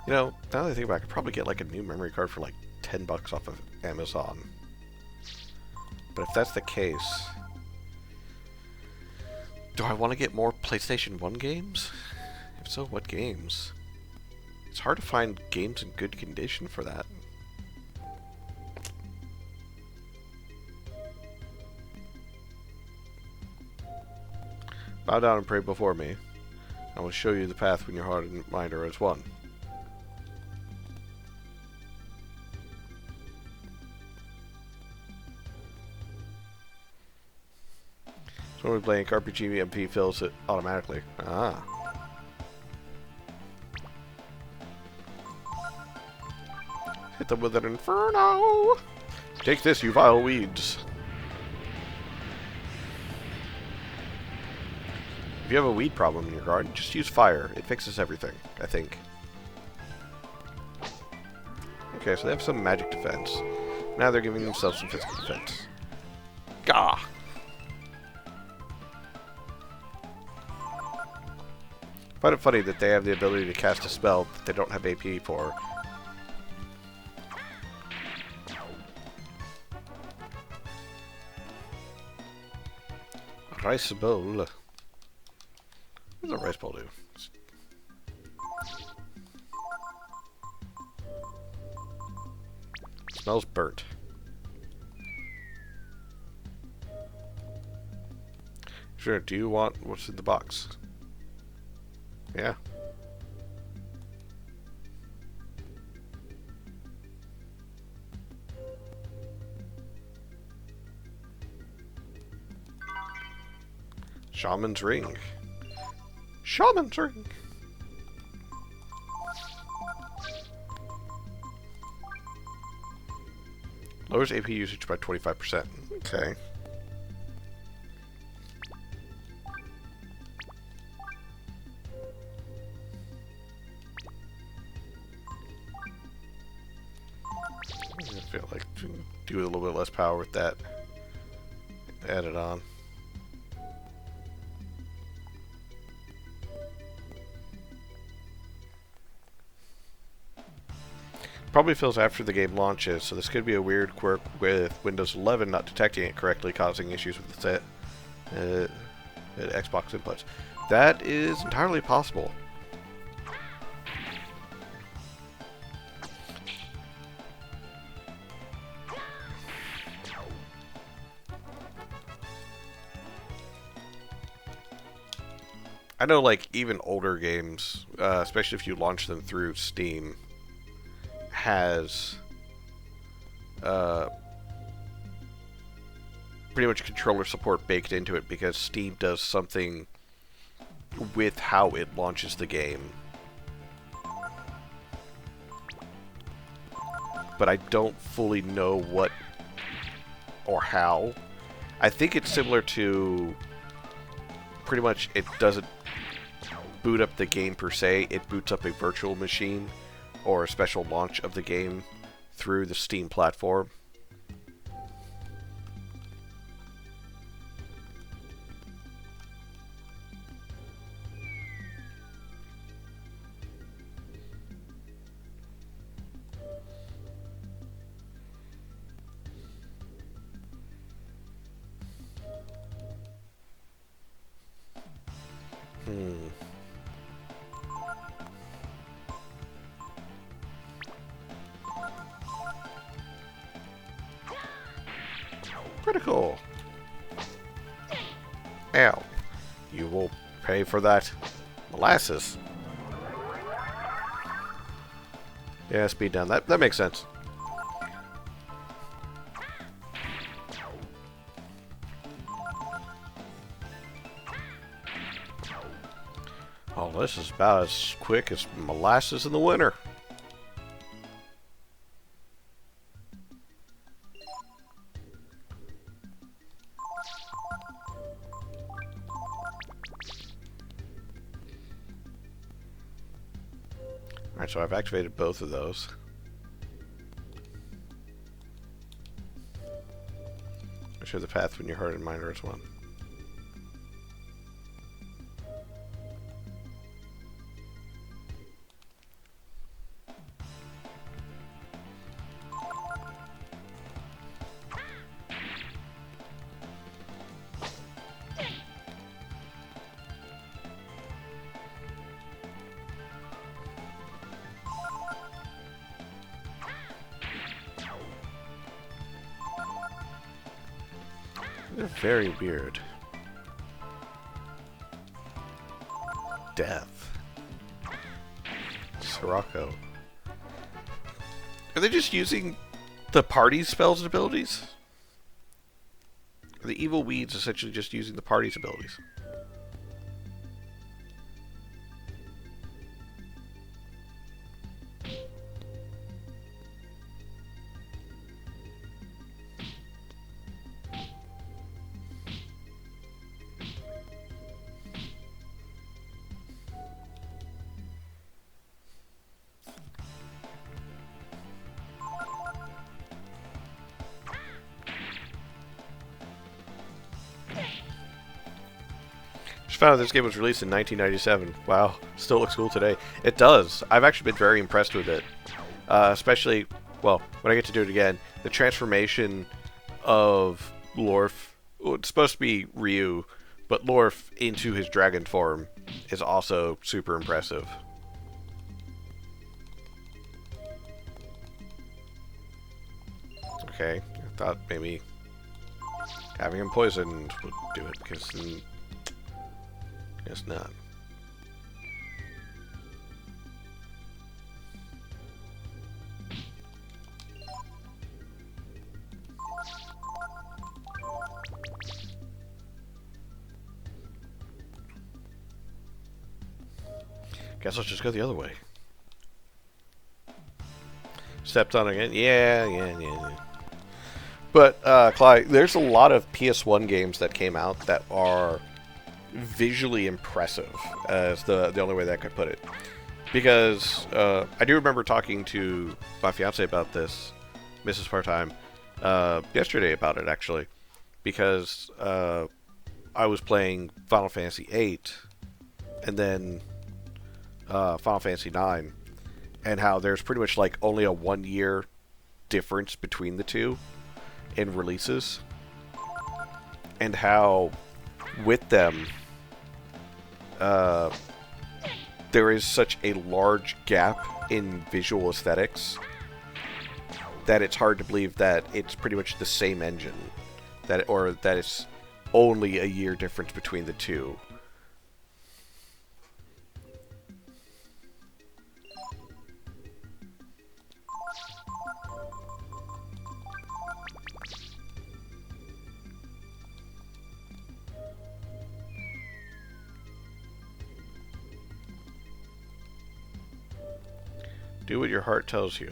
You know, now that I think about it, I could probably get like a new memory card for like $10 off of Amazon. But if that's the case, do I want to get more PlayStation 1 games? If so, what games? It's hard to find games in good condition for that. Bow down and pray before me. I will show you the path when your heart and mind are as one. So when we blank, RPG MP fills it automatically. Ah. Hit them with an inferno! Take this, you vile weeds. If you have a weed problem in your garden, just use fire. It fixes everything, I think. Okay, so they have some magic defense. Now they're giving themselves some physical defense. Gah! I find it funny that they have the ability to cast a spell that they don't have AP for. Rice bowl. What does a rice bowl do? Smells burnt. Sure, do you want what's in the box? Yeah. Shaman's ring. Shaman's ring. Lowers AP usage by 25%. Okay. I feel like do a little bit less power with that added on. Probably fills after the game launches, so this could be a weird quirk with Windows 11 not detecting it correctly, causing issues with the Xbox inputs. That is entirely possible. I know, like, even older games, especially if you launch them through Steam, has pretty much controller support baked into it because Steam does something with how it launches the game. But I don't fully know what or how. I think it's similar to pretty much it doesn't boot up the game per se, it boots up a virtual machine or a special launch of the game through the Steam platform. Hmm. Critical. Ow. You will pay for that molasses. Yeah, speed down. That makes sense. Oh, this is about as quick as molasses in the winter. Alright, so I've activated both of those. Show the path when your heart and mind are as one. They're very weird. Death. Sirocco. Are they just using the party's spells and abilities? Are the evil weeds essentially just using the party's abilities? Just found out this game was released in 1997. Wow, still looks cool today. It does. I've actually been very impressed with it. Especially, well, when I get to do it again, the transformation of Lorf, well, it's supposed to be Ryu, but Lorf into his dragon form is also super impressive. Okay, I thought maybe having him poisoned would do it, because guess not. Guess let's just go the other way. Stepped on again? Yeah. But, Clyde, there's a lot of PS1 games that came out that are visually impressive, as the only way that I could put it. Because I do remember talking to my fiance about this, Mrs. Part-Time, yesterday about it, actually. Because I was playing Final Fantasy VIII, and then Final Fantasy IX, and how there's pretty much like only a 1 year difference between the two in releases, and how with them there is such a large gap in visual aesthetics that it's hard to believe that it's pretty much the same engine, that it's only a year difference between the two. Do what your heart tells you.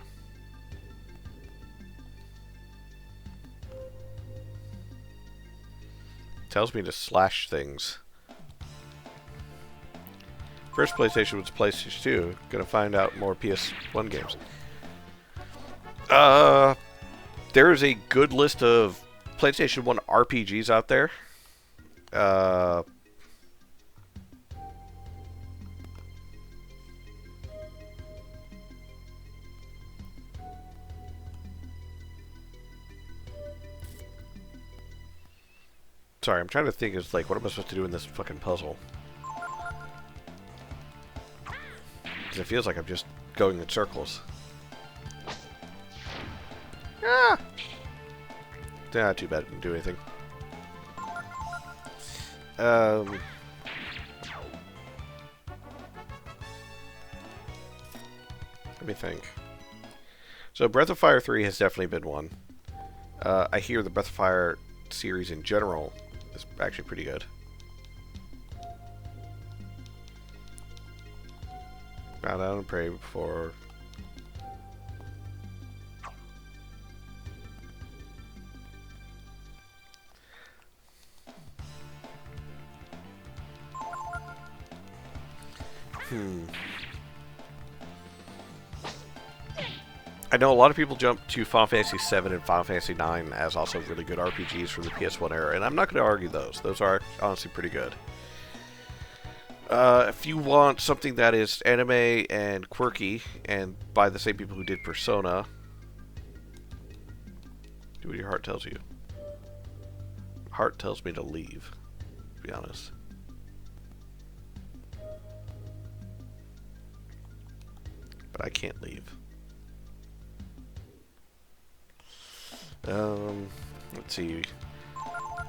Tells me to slash things. First PlayStation was PlayStation 2. Gonna find out more PS1 games. There is a good list of PlayStation 1 RPGs out there. Sorry, I'm trying to think. It's like, what am I supposed to do in this fucking puzzle? Because it feels like I'm just going in circles. Ah! Nah, too bad it didn't do anything. Let me think. So Breath of Fire 3 has definitely been one. I hear the Breath of Fire series in general is actually pretty good. Bow down and pray before... I know a lot of people jump to Final Fantasy VII and Final Fantasy IX as also really good RPGs from the PS1 era, and I'm not going to argue those. Those are honestly pretty good. If you want something that is anime and quirky, and by the same people who did Persona, do what your heart tells you. Heart tells me to leave, to be honest. But I can't leave. Let's see.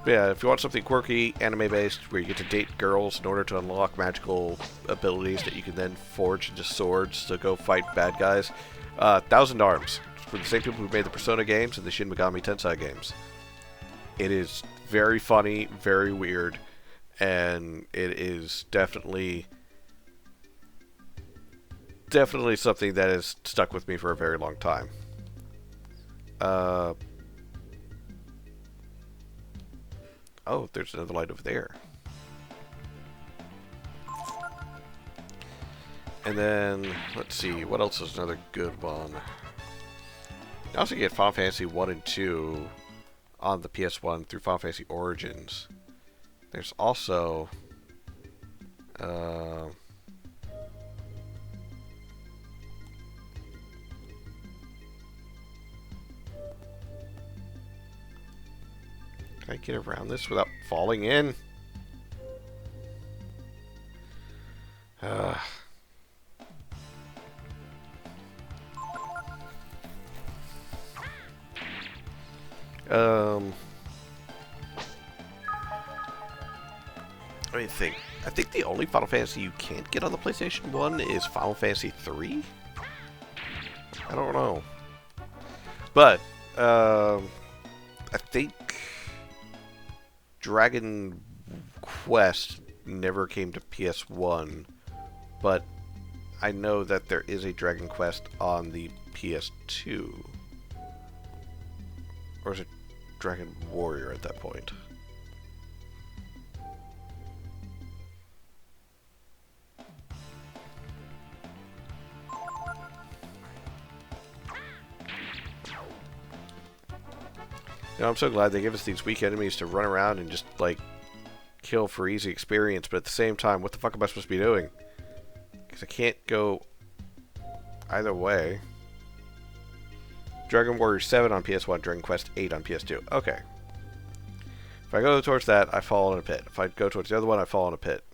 Yeah, if you want something quirky, anime-based, where you get to date girls in order to unlock magical abilities that you can then forge into swords to go fight bad guys, Thousand Arms, for the same people who made the Persona games and the Shin Megami Tensei games. It is very funny, very weird, and it is definitely something that has stuck with me for a very long time. Oh, there's another light over there. And then, let's see, what else is another good one? You also get Final Fantasy 1 and 2 on the PS1 through Final Fantasy Origins. There's also... Can I get around this without falling in? Let me think. I think the only Final Fantasy you can't get on the PlayStation 1 is Final Fantasy 3? I don't know. But, I think Dragon Quest never came to PS1, but I know that there is a Dragon Quest on the PS2. Or is it Dragon Warrior at that point? You know, I'm so glad they give us these weak enemies to run around and just, like, kill for easy experience, but at the same time, what the fuck am I supposed to be doing? Because I can't go either way. Dragon Warrior 7 on PS1, Dragon Quest 8 on PS2. Okay. If I go towards that, I fall in a pit. If I go towards the other one, I fall in a pit.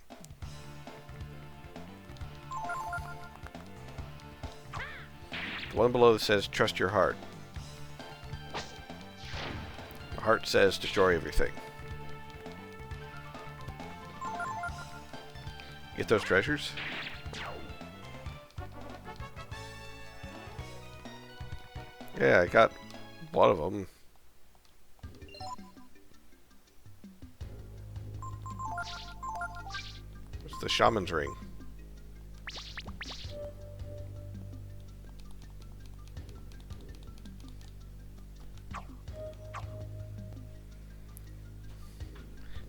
The one below that says, trust your heart. The heart says, destroy everything. Get those treasures? Yeah, I got one of them. It's the Shaman's Ring.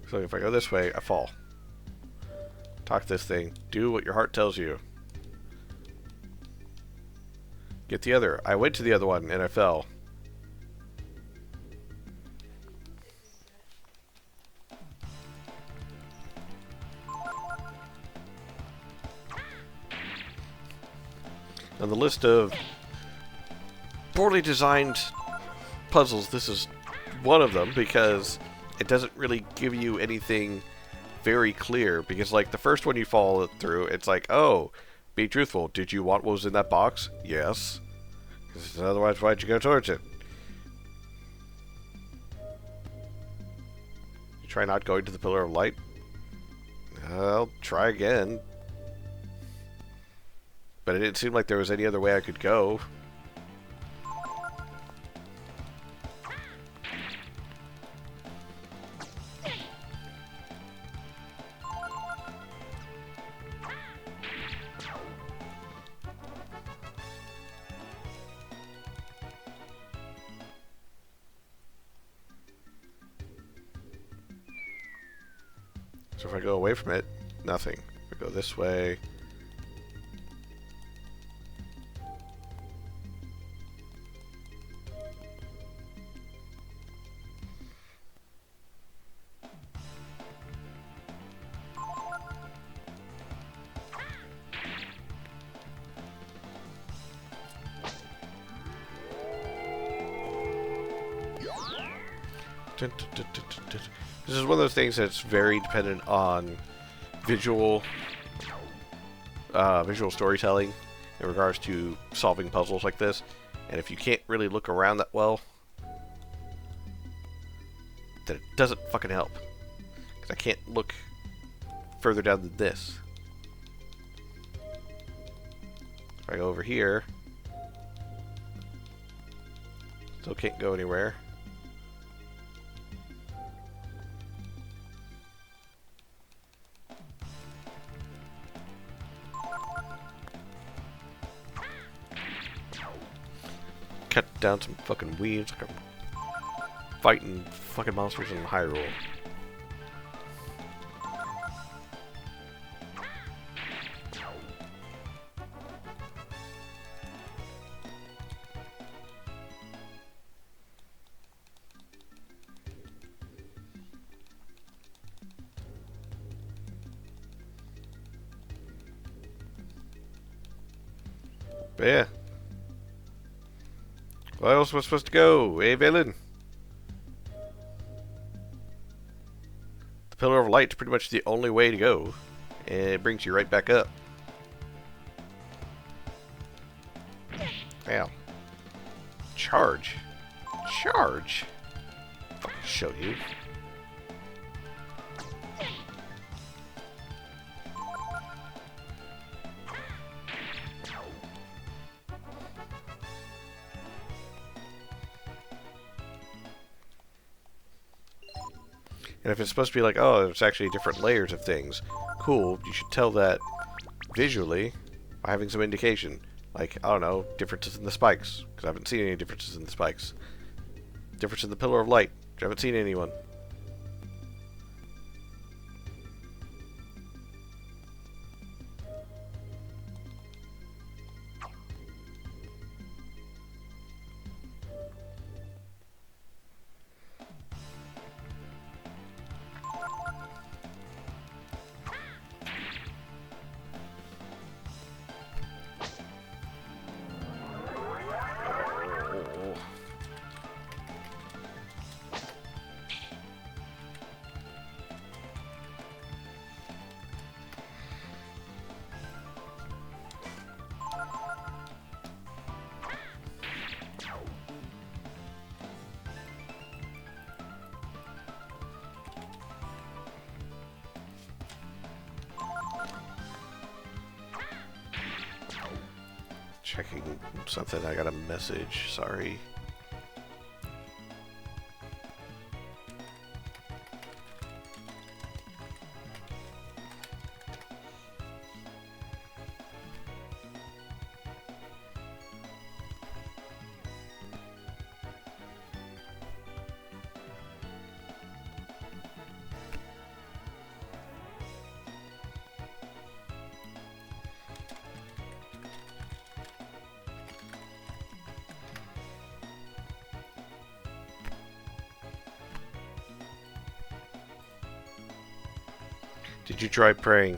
So if I go this way, I fall. Talk this thing. Do what your heart tells you. Get the other. I went to the other one and I fell. On the list of poorly designed puzzles, this is one of them because it doesn't really give you anything very clear. Because, like, the first one you fall through, it's like, oh, Be truthful. Did you want what was in that box? Yes. 'Cause otherwise, why'd you go towards it? You try not going to the pillar of light? I'll try again. But it didn't seem like there was any other way I could go. So if I go away from it, nothing. If I go this way... This is one of those things that's very dependent on visual storytelling in regards to solving puzzles like this. And if you can't really look around that well, then it doesn't fucking help. Because I can't look further down than this. If I go over here, still can't go anywhere. Cut down some fucking weeds like I'm fighting fucking monsters in Hyrule. But yeah. Where else was I supposed to go? Hey, villain. The Pillar of Light is pretty much the only way to go. And it brings you right back up. Ow. Charge. Charge. Fucking show you. And if it's supposed to be like, oh, there's actually different layers of things, cool, you should tell that visually by having some indication. Like, I don't know, differences in the spikes, because I haven't seen any differences in the spikes. Difference in the Pillar of Light, which I haven't seen anyone. Checking something, I got a message, sorry. Did you try praying?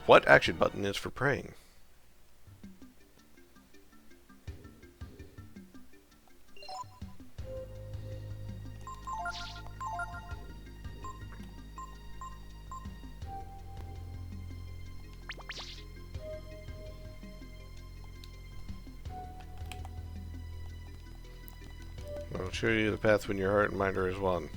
What action button is for praying? I'll show you the path when your heart and mind are as one.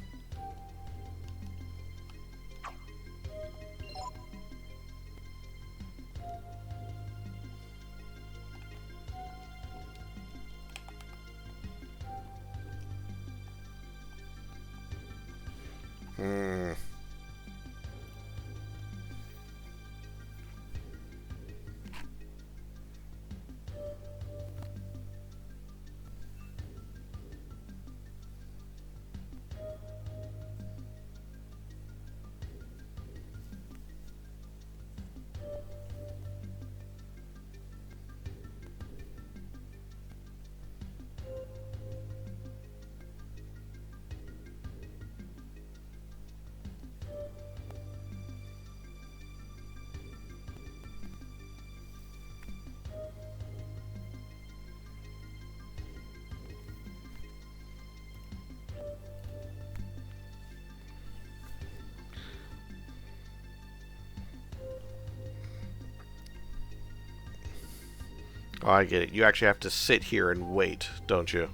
Oh, I get it. You actually have to sit here and wait, don't you?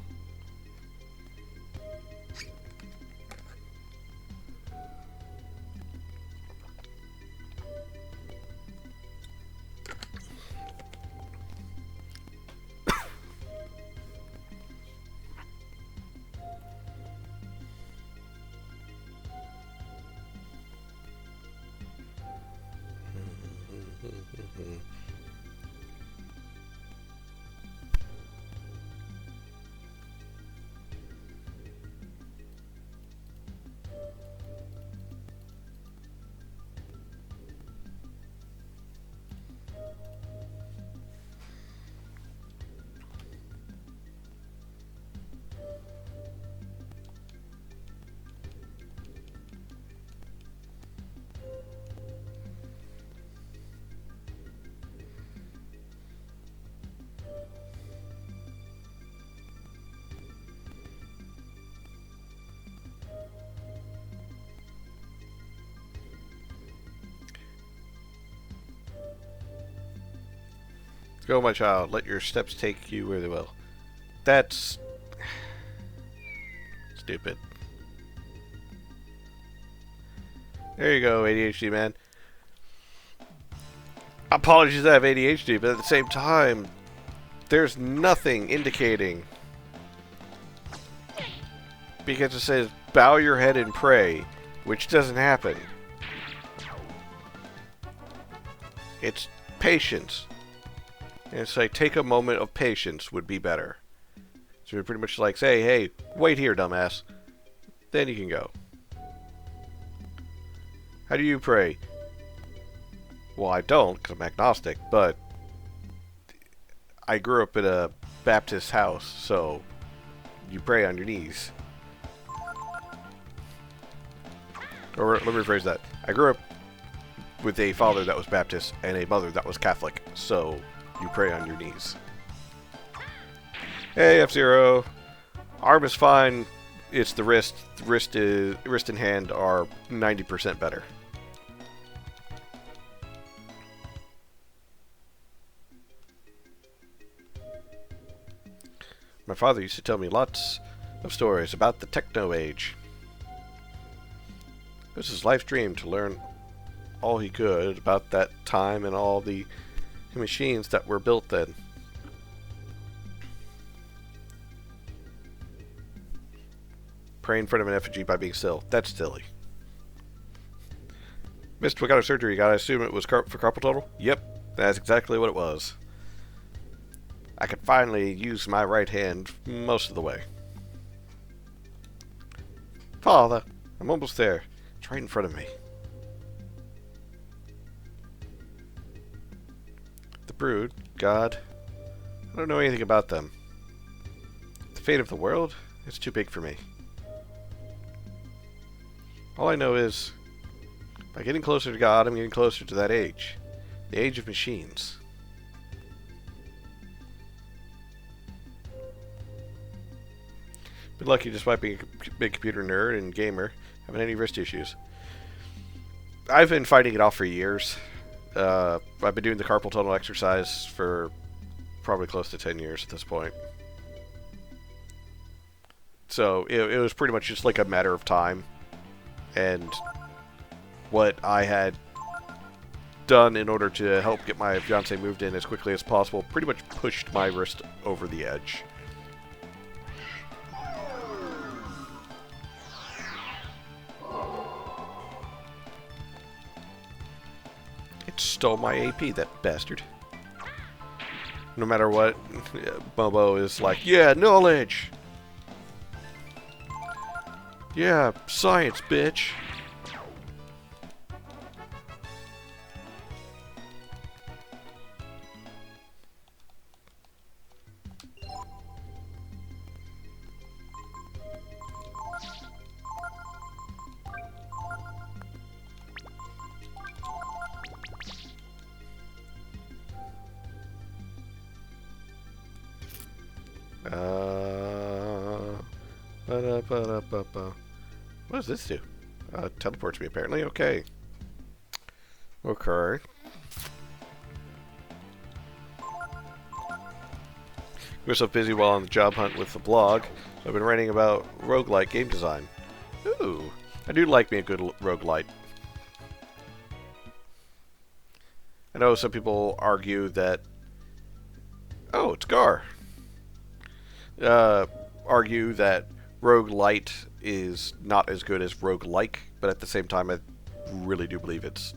Go, my child. Let your steps take you where they will. That's stupid. There you go, ADHD man. Apologies, I have ADHD, but at the same time, there's nothing indicating. Because it says, bow your head and pray, which doesn't happen. It's patience. And it's like, take a moment of patience would be better. So you're pretty much like, say, hey, wait here, dumbass. Then you can go. How do you pray? Well, I don't, because I'm agnostic, but I grew up in a Baptist house, so you pray on your knees. Or let me rephrase that. I grew up with a father that was Baptist and a mother that was Catholic, so you pray on your knees. Hey, F-Zero. Arm is fine. It's the wrist. Wrist and hand are 90% better. My father used to tell me lots of stories about the Techno Age. It was his life's dream to learn all he could about that time and all the machines that were built then. Pray in front of an effigy by being still. That's silly. Missed what kind of surgery you got? I assume it was for carpal tunnel? Yep, that's exactly what it was. I could finally use my right hand most of the way. Father, I'm almost there. It's right in front of me. The Brood, God, I don't know anything about them. The fate of the world? It's too big for me. All I know is, by getting closer to God, I'm getting closer to that age. The age of machines. Been lucky despite being a big computer nerd and gamer. Haven't any wrist issues. I've been fighting it off for years. I've been doing the carpal tunnel exercise for probably close to 10 years at this point. So it was pretty much just like a matter of time. And what I had done in order to help get my fiance moved in as quickly as possible pretty much pushed my wrist over the edge. It stole my AP, that bastard. No matter what, Momo is like, yeah, knowledge! Yeah, science, bitch! Ba-da-ba-da-ba-ba. What does this do? Teleports me, apparently. Okay. Okay. We're so busy while on the job hunt with the blog, so I've been writing about roguelike game design. Ooh. I do like me a good roguelite. I know some people argue that... Oh, it's Gar. Argue that roguelite is not as good as roguelike, but at the same time I really do believe it's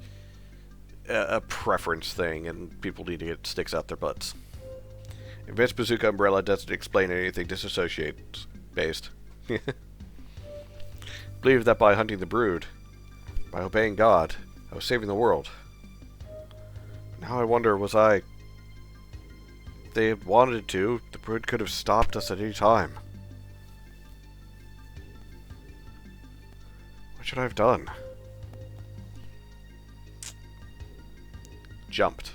a preference thing and people need to get sticks out their butts. Advanced Bazooka Umbrella doesn't explain anything disassociate based. Believe that by hunting the brood, by obeying God, I was saving the world. Now I wonder, was I... If they had wanted to, the brood could have stopped us at any time. What should I have done? Jumped.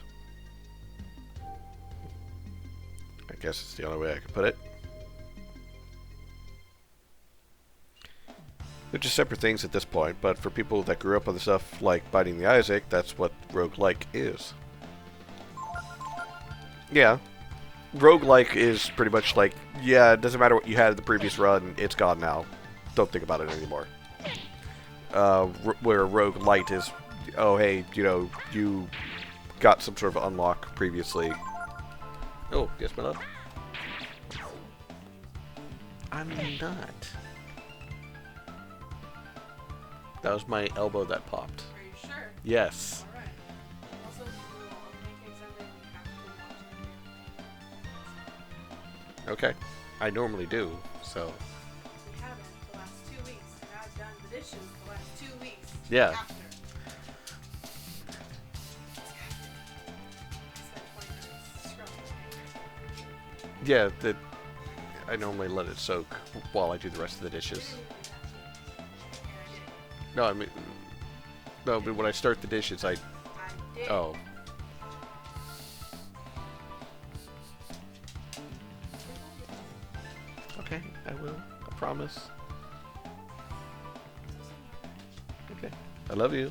I guess it's the only way I can put it. They're just separate things at this point, but for people that grew up on the stuff like Binding the Isaac, that's what roguelike is. Yeah. Roguelike is pretty much like, yeah, it doesn't matter what you had in the previous run, it's gone now. Don't think about it anymore. Where roguelite is, oh hey, you know, you got some sort of unlock previously. Oh, yes, my love. I'm not. That was my elbow that popped. Are you sure? Yes. Alright. Also, make example, we have to Okay. I normally do, so. We haven't the last 2 weeks, and I've done the dishes the last 2 weeks. Yeah. After. Spent 20 minutes scrubbing. Yeah, I normally let it soak while I do the rest of the dishes. No, I mean, no, but when I start the dishes, I did. oh. Okay, I will. I promise. Okay. I love you.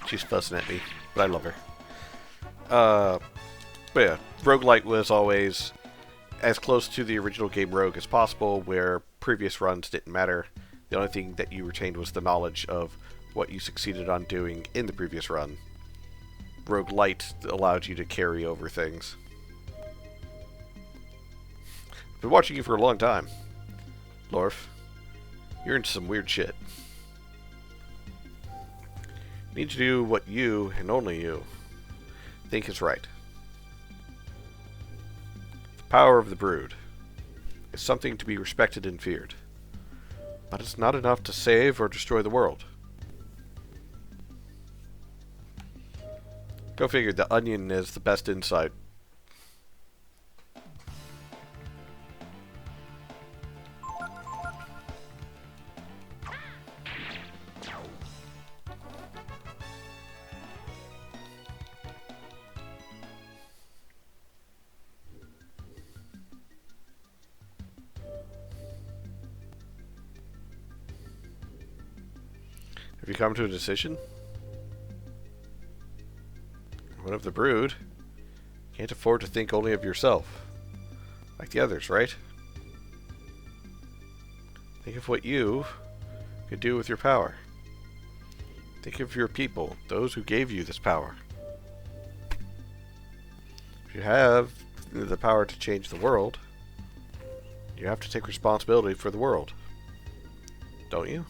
She's fussing at me, but I love her. But yeah, roguelite was always as close to the original game Rogue as possible, where previous runs didn't matter. The only thing that you retained was the knowledge of what you succeeded on doing in the previous run. Roguelite allowed you to carry over things. I've been watching you for a long time, Lorf. You're into some weird shit. You need to do what you, and only you, think is right. The power of the brood is something to be respected and feared, but it's not enough to save or destroy the world. Go figure, the Onion is the best insight. Have you come to a decision? One of the brood. Can't afford to think only of yourself. Like the others, right? Think of what you could do with your power. Think of your people, those who gave you this power. If you have the power to change the world, you have to take responsibility for the world. Don't you?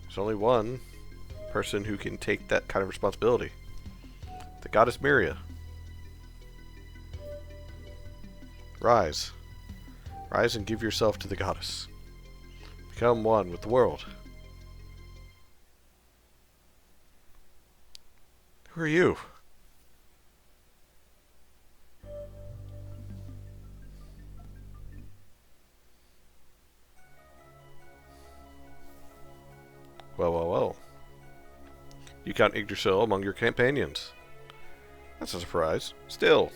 There's only one person who can take that kind of responsibility. The goddess Myria. Rise. Rise and give yourself to the goddess. Become one with the world. Who are you? Well, well, well. You count Yggdrasil among your companions. That's a surprise. Still.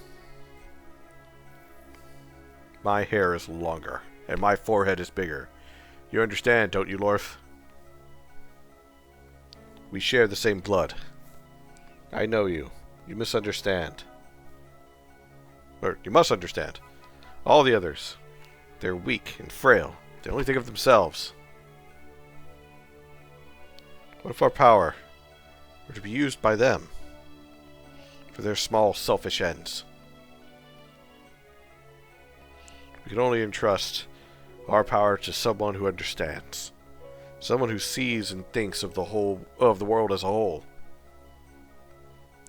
My hair is longer, and my forehead is bigger. You understand, don't you, Lorth? We share the same blood. I know you. You misunderstand. Or, you must understand. All the others. They're weak and frail. They only think of themselves. What if our power were to be used by them for their small, selfish ends? We can only entrust our power to someone who understands. Someone who sees and thinks of the world as a whole.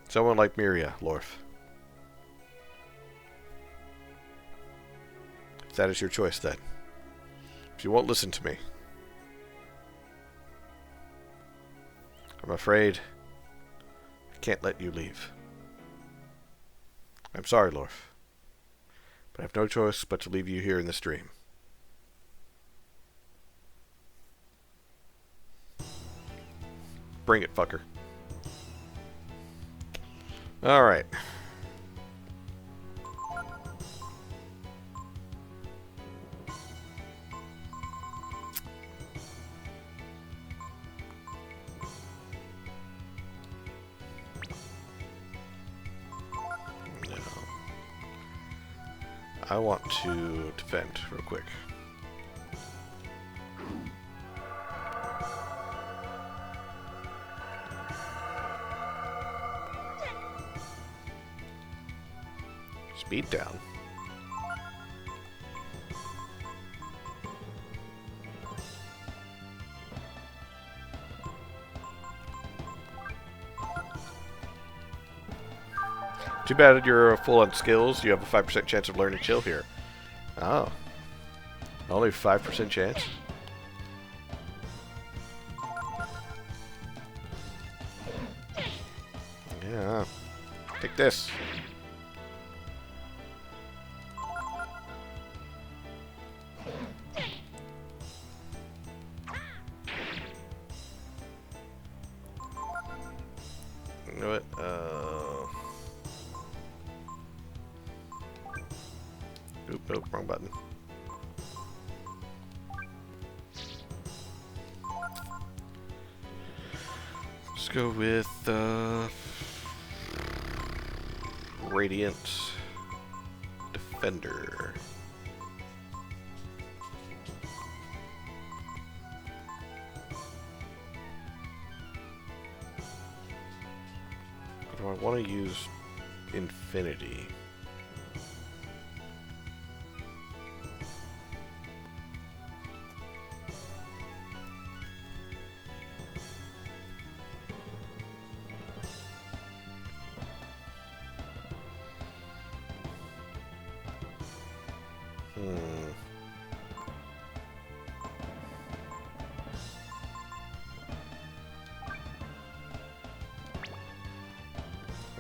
Someone like Myria, Lorth. If that is your choice, then. If you won't listen to me, I'm afraid I can't let you leave. I'm sorry, Lorth, but I have no choice but to leave you here in this dream. Bring it, fucker. Alright. I want to defend real quick. Speed down. Too bad you're full on skills. You have a 5% chance of learning chill here. Oh. Only 5% chance? Yeah. Take this. You know what? Oop, nope, wrong button. Let's go with Radiant Defender. Do I want to use Infinity?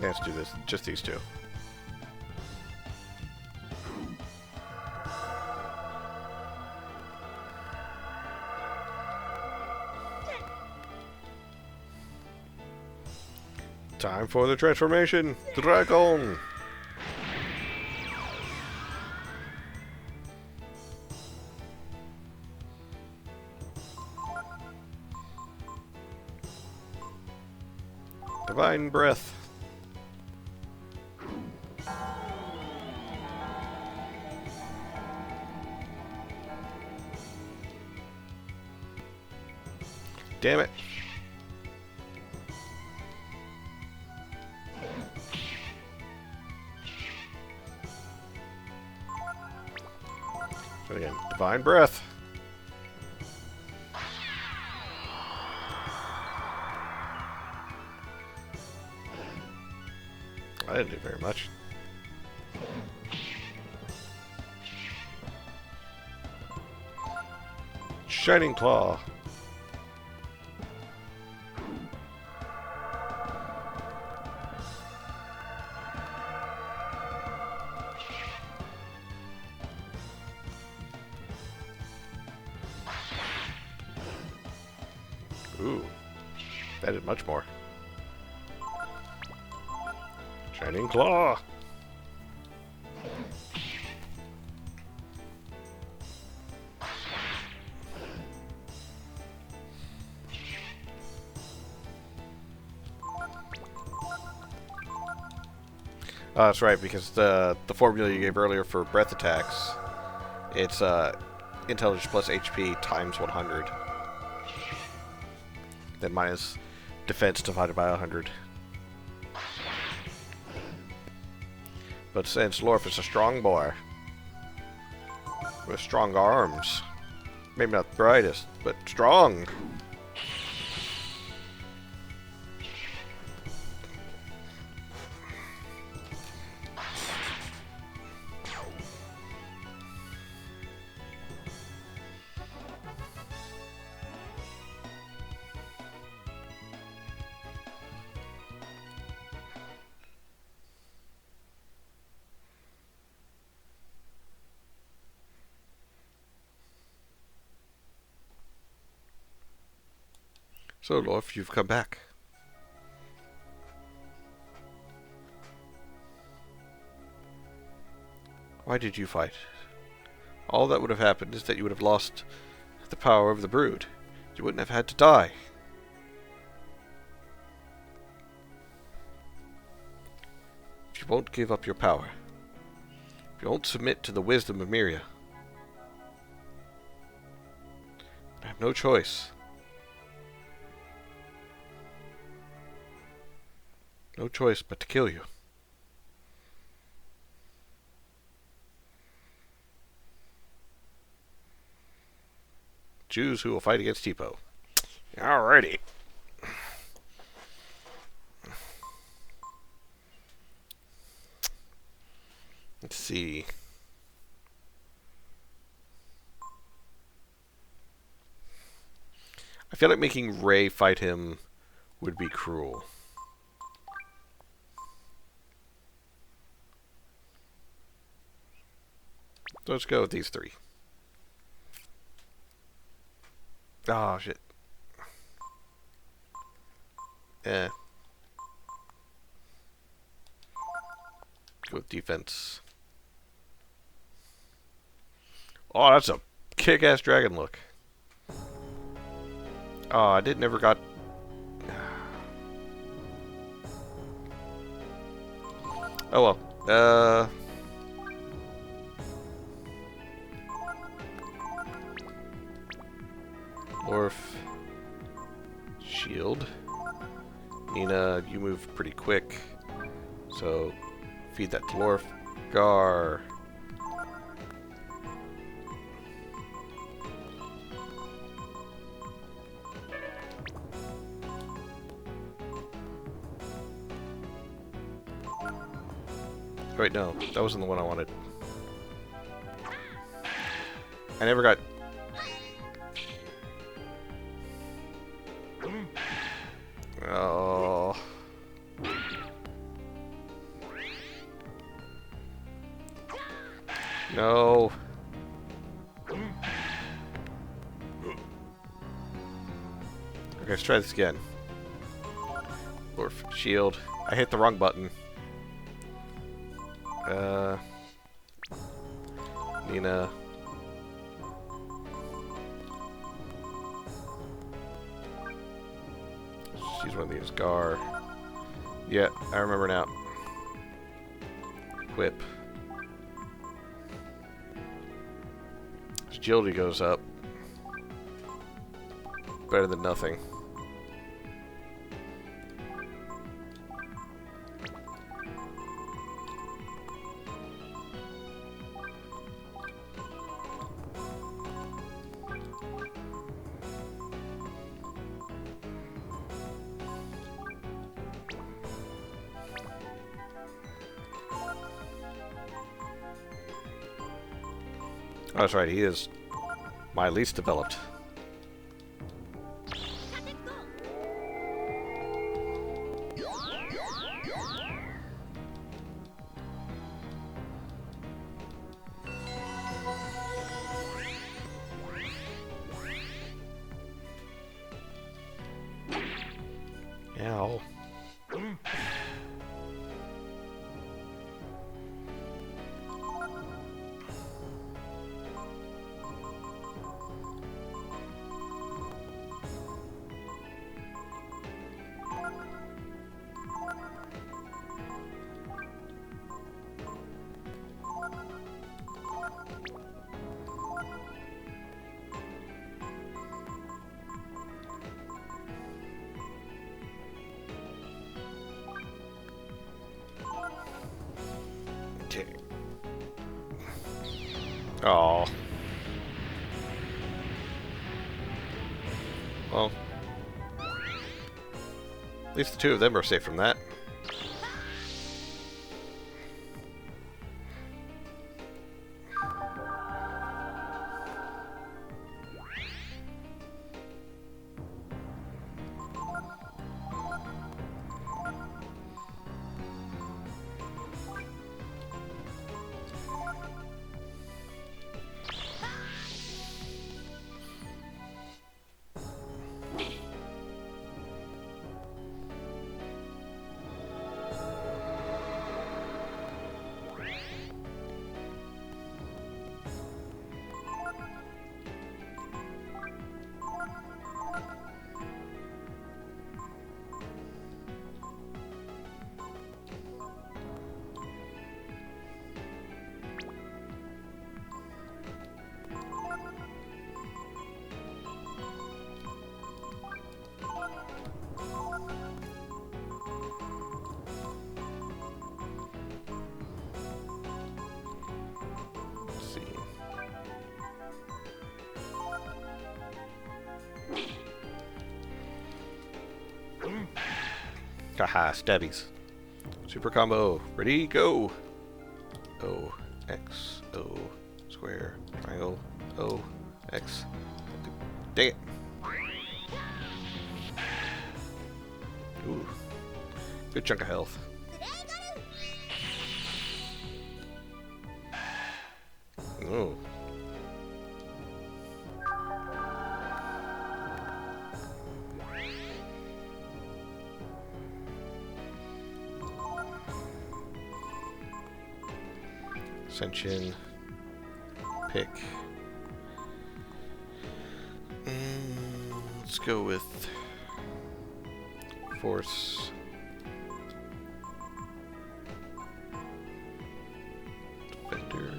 Let's do this. Just these two. Time for the transformation! Dragon! Divine Breath. Damn it. So again, Divine Breath. I didn't do very much. Shining Claw. Ooh, that did much more. Shining Claw. Oh, that's right, because the formula you gave earlier for breath attacks, it's intelligence plus HP times 100. Then minus defense divided by 100. But since Lorf is a strong boy, with strong arms, maybe not the brightest, but strong. So, Lorf, you've come back. Why did you fight? All that would have happened is that you would have lost the power of the brood. You wouldn't have had to die. If you won't give up your power, if you won't submit to the wisdom of Miria, I have no choice. No choice but to kill you. Choose who will fight against Tipo. Alrighty. Let's see. I feel like making Ray fight him would be cruel. So let's go with these three. Oh, shit. Eh. Go with defense. Oh, that's a kick-ass dragon look. Oh, I never got... Oh well. Lorf. Shield. Nina, you move pretty quick. So, feed that to Lorf. Gar. Wait, no. That wasn't the one I wanted. I never got... Oh. No. Okay, let's try this again. Lorf, shield. I hit the wrong button. Nina. She's one of these. Gar. Yeah, I remember now. Whip. Agility goes up. better than nothing. Oh, that's right, he is my least developed. Ow. Oh. Well. At least the two of them are safe from that. Haha, stabbies. Super combo. Ready, go. O, X, O, square, triangle, O, X. Dang it. Ooh. Good chunk of health. Oh. Ascension. Pick. Let's go with Force. Defender.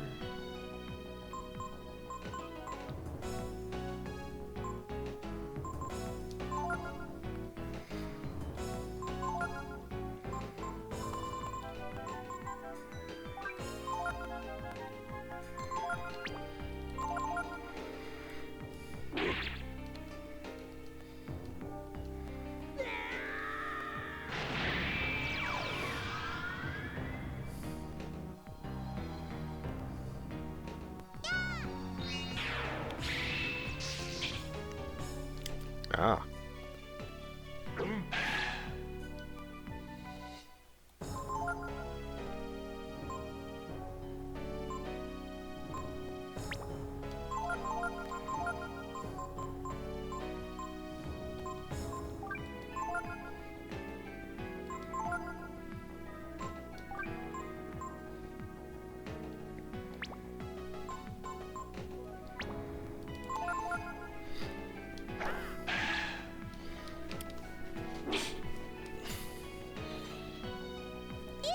Ah.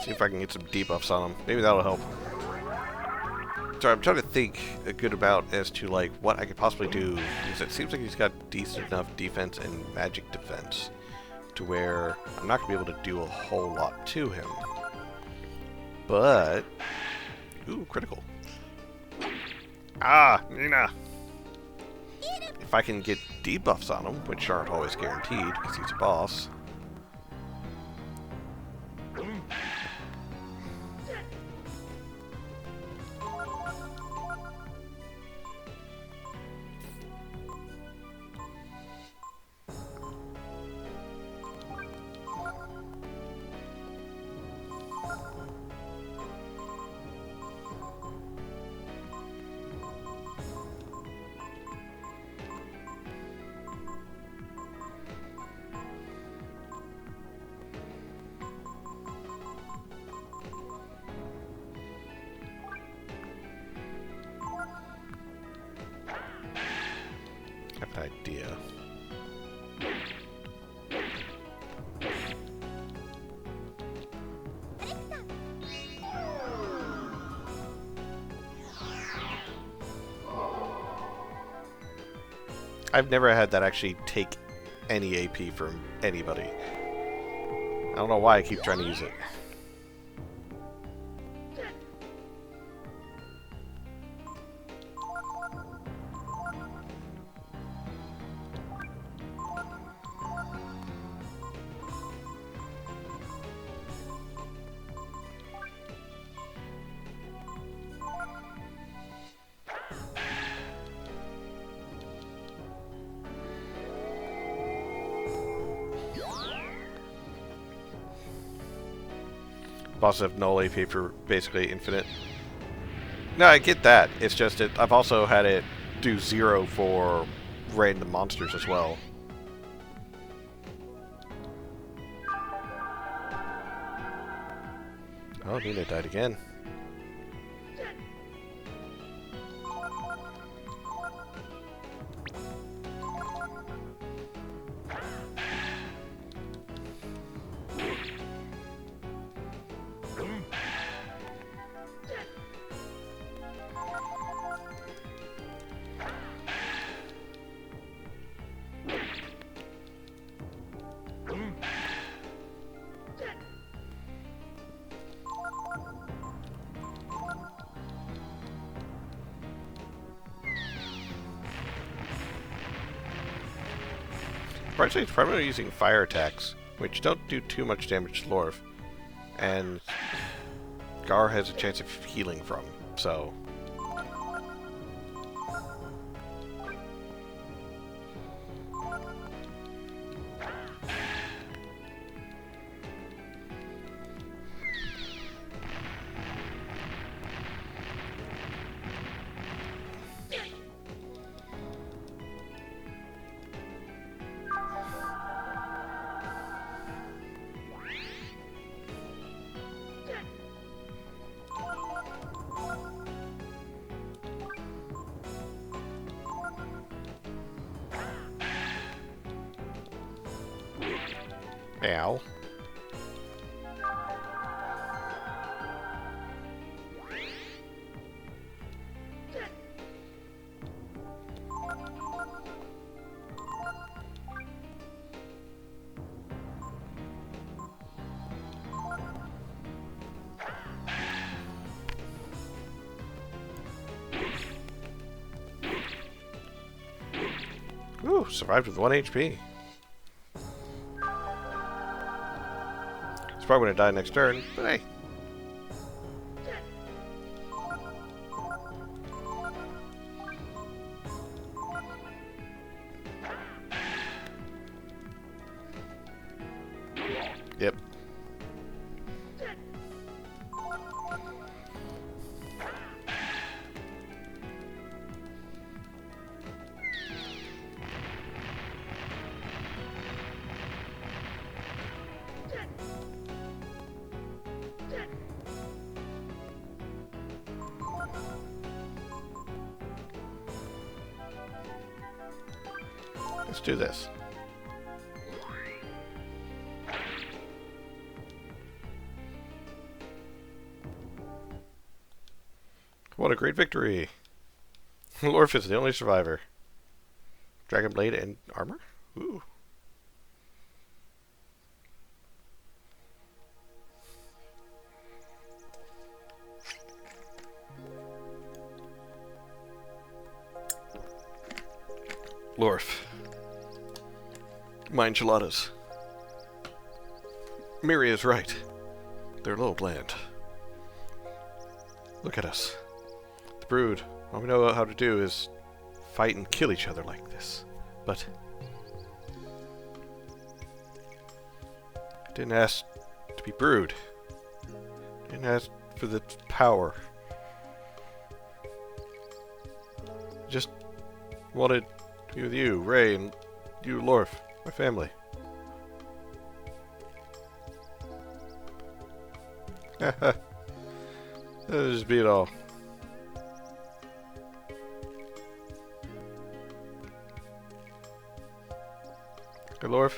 See if I can get some debuffs on him. Maybe that'll help. So I'm trying to think a good about as to like what I could possibly do, because it seems like he's got decent enough defense and magic defense to where I'm not going to be able to do a whole lot to him. But... Ooh, critical. Ah, Nina! If I can get debuffs on him, which aren't always guaranteed because he's a boss. I have an idea. I've never had that actually take any AP from anybody. I don't know why I keep trying to use it. Bosses have null AP for basically infinite. No, I get that. It's just that I've also had it do 0 for random monsters as well. Oh, Nina died again. Actually, it's primarily using fire attacks, which don't do too much damage to Lorf, and Gar has a chance of healing from, so... Ow. Ooh, survived with 1 HP. He's probably gonna die next turn, but hey. Yep. Let's do this. What a great victory! Lorf is the only survivor. Dragon blade and armor? Ooh. Lorf. My enchiladas. Miri is right. They're a little bland. Look at us. The Brood. All we know how to do is fight and kill each other like this. But I didn't ask to be Brood. I didn't ask for the power. Just wanted to be with you, Ray, and you, Lorf, my family. Haha. That'll just be it all. Hey, Lorf.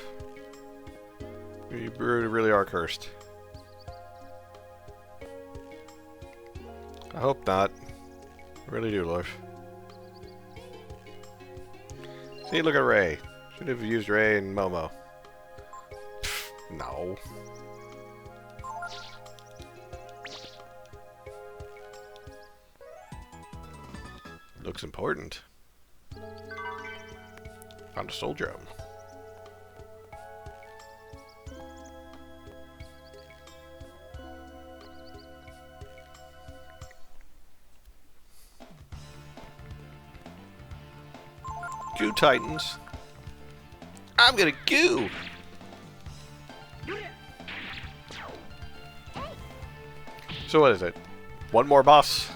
You really are cursed. I hope not. I really do, Lorf. See, look at Ray. Should have used Ray and Momo. Pfft, no. Looks important. Found a soul gem. Goo Titans. I'm gonna goo! So what is it? One more boss?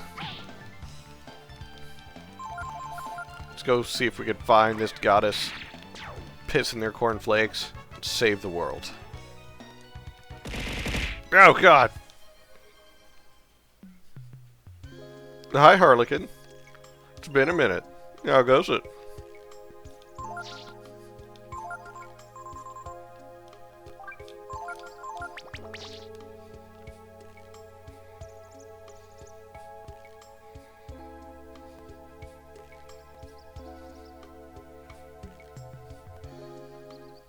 Let's go see if we can find this goddess, piss in their cornflakes, and save the world. Oh god! Hi Harlequin. It's been a minute. How goes it?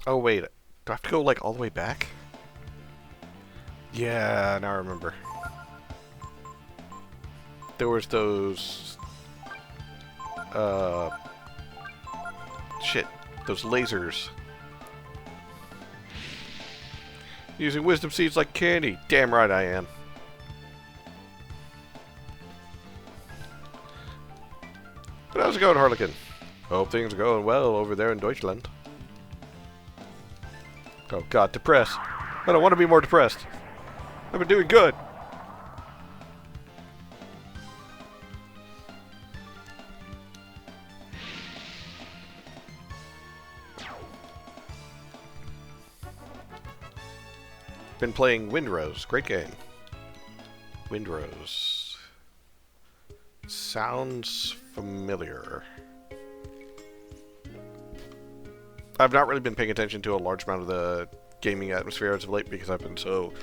Oh wait, do I have to go like all the way back? Yeah, now I remember. There was those shit, those lasers. Using wisdom seeds like candy. Damn right I am. But how's it going, Harlequin? Hope things are going well over there in Deutschland. Oh god, depressed. I don't want to be more depressed. I've been doing good. Been playing Windrose. Great game. Windrose. Sounds familiar. I've not really been paying attention to a large amount of the gaming atmosphere as of late because I've been so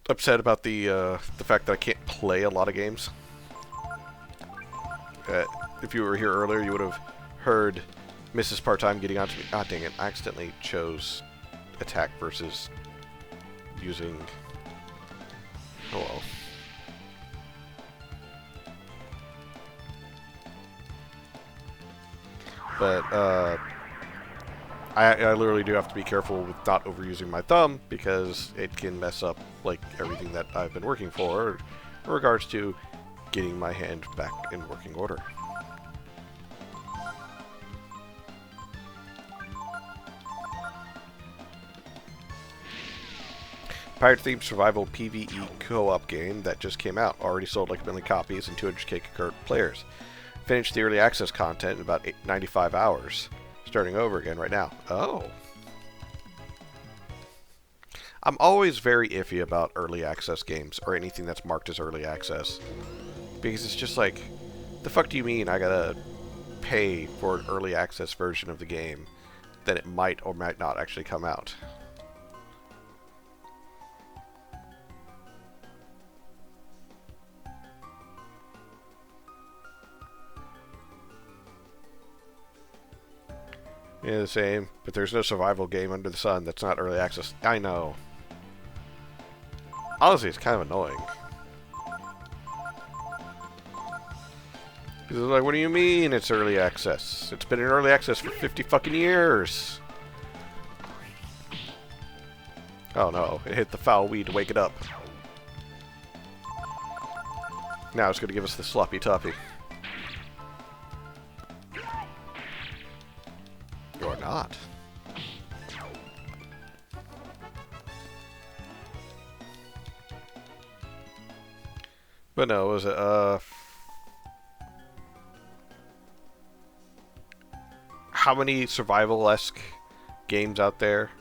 upset about the fact that I can't play a lot of games. If you were here earlier, you would have heard Mrs. Part-Time getting onto me. Ah, dang it. I accidentally chose attack versus using... Oh well. But, I literally do have to be careful with not overusing my thumb because it can mess up like everything that I've been working for in regards to getting my hand back in working order. Pirate-themed survival PvE co-op game that just came out. Already sold like 1 million copies and 200k concurrent players. Finished the early access content in about 95 hours. Starting over again right now. Oh. I'm always very iffy about early access games, or anything that's marked as early access. Because it's just like, the fuck do you mean I gotta pay for an early access version of the game that it might or might not actually come out? Yeah, the same. But there's no survival game under the sun that's not early access. I know. Honestly, it's kind of annoying. Because it's like, what do you mean it's early access? It's been in early access for 50 fucking years. Oh no, it hit the foul weed to wake it up. Now it's going to give us the sloppy toppy. Or not. But no, was it, how many survival-esque games out there?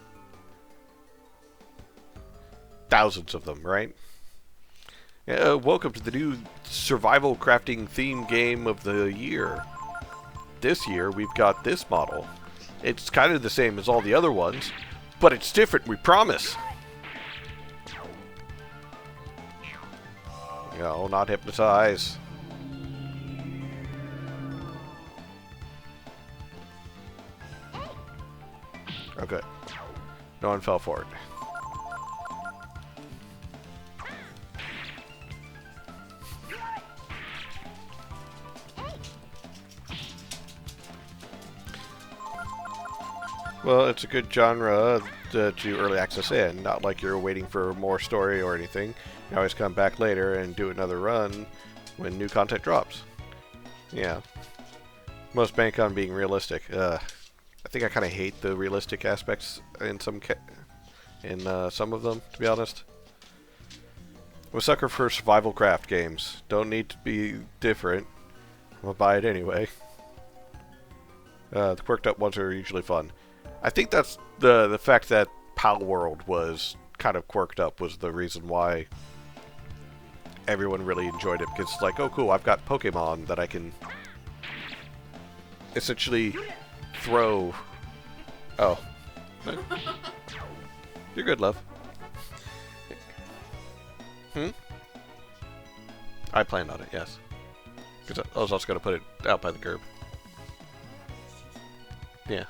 Thousands of them, right? Welcome to the new survival crafting theme game of the year. This year, we've got this model. It's kind of the same as all the other ones, but it's different, we promise. No, not hypnotize. Okay. No one fell for it. Well, it's a good genre to early access in. Not like you're waiting for more story or anything. You always come back later and do another run when new content drops. Yeah. Most bank on being realistic. I think I kind of hate the realistic aspects in some of them, to be honest. I'm a sucker for survival craft games. Don't need to be different. I'm gonna buy it anyway. The quirked up ones are usually fun. I think that's the fact that Pal World was kind of quirked up was the reason why everyone really enjoyed it, because it's like, oh cool, I've got Pokemon that I can essentially throw. Oh. You're good, love. I planned on it, yes. Because I was also going to put it out by the curb. Yeah.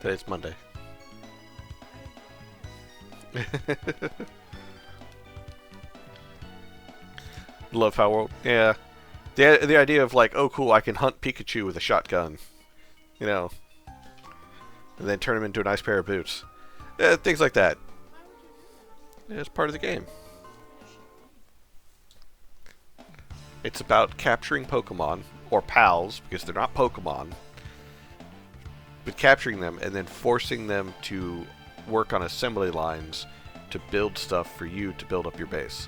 Today's Monday. Love how world. Yeah. The idea of like, oh cool, I can hunt Pikachu with a shotgun. You know. And then turn him into a nice pair of boots. Things like that. Yeah, it's part of the game. It's about capturing Pokemon, or pals, because they're not Pokemon, but capturing them and then forcing them to work on assembly lines to build stuff for you to build up your base.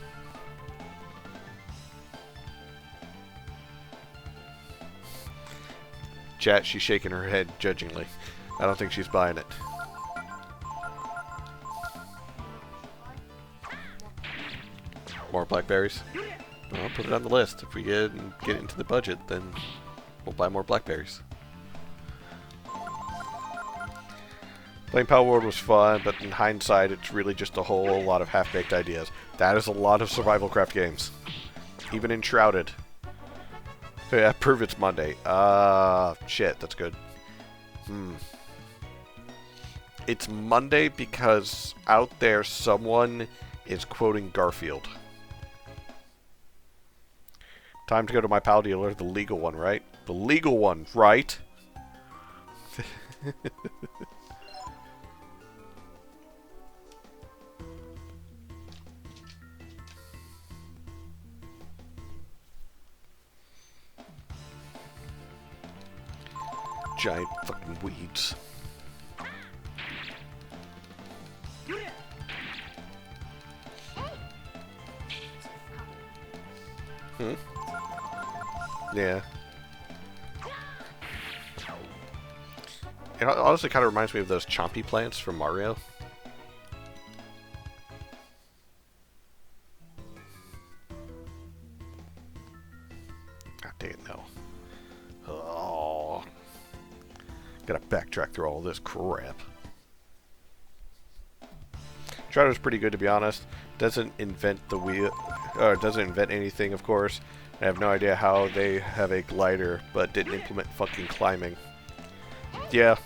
Chat, she's shaking her head judgingly. I don't think she's buying it. More blackberries? I'll put it on the list. If we get into the budget, then we'll buy more blackberries. Playing Pal World was fun, but in hindsight, it's really just a whole lot of half-baked ideas. That is a lot of survival craft games. Even Enshrouded. Yeah, prove it's Monday. Shit, that's good. It's Monday because out there someone is quoting Garfield. Time to go to my pal dealer, the legal one, right? The legal one, right? Giant fucking weeds. Yeah. It honestly kind of reminds me of those chompy plants from Mario. God dang it, no. Oh. Gotta backtrack through all this crap. Shroud's pretty good, to be honest. Doesn't invent the wheel, or doesn't invent anything, of course, I have no idea how they have a glider, but didn't implement fucking climbing. Yeah.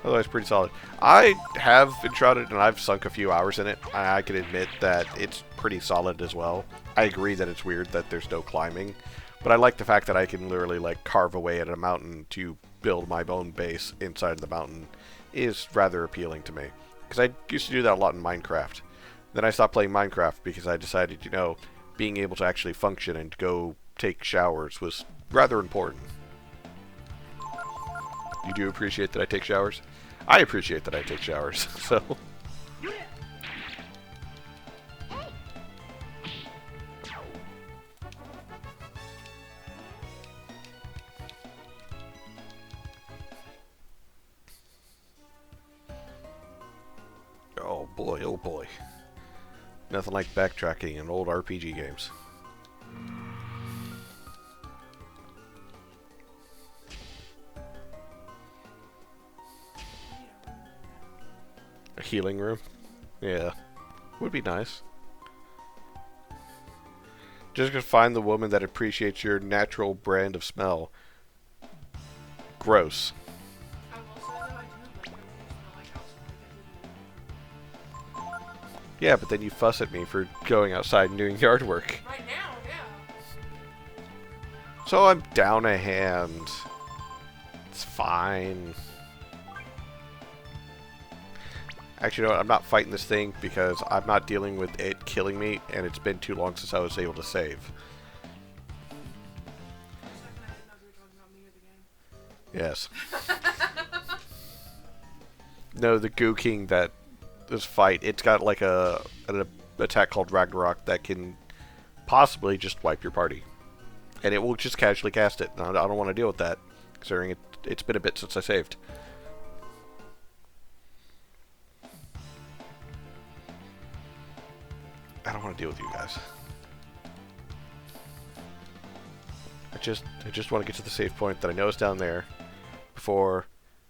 Otherwise, pretty solid. I have Enshrouded, and I've sunk a few hours in it. I can admit that it's pretty solid as well. I agree that it's weird that there's no climbing, but I like the fact that I can literally, like, carve away at a mountain to build my own base inside of the mountain is rather appealing to me. Because I used to do that a lot in Minecraft. Then I stopped playing Minecraft because I decided, you know, being able to actually function and go take showers was rather important. You do appreciate that I take showers? I appreciate that I take showers, so... Oh boy, oh boy. Nothing like backtracking in old RPG games. A healing room? Yeah. Would be nice. Just gonna find the woman that appreciates your natural brand of smell. Gross. I will say though, I do like everything smell like house Yeah, but then you fuss at me for going outside and doing yard work. right now, yeah. So I'm down a hand. It's fine. Actually, you know what? I'm not fighting this thing because I'm not dealing with it killing me, and it's been too long since I was able to save. For a second, I didn't know if you were talking about me or the game. Yes. No, the Goo King that this fight, it's got like an attack called Ragnarok that can possibly just wipe your party. And it will just casually cast it. I don't want to deal with that, considering it's been a bit since I saved. I don't want to deal with you guys. I just want to get to the save point that I know is down there before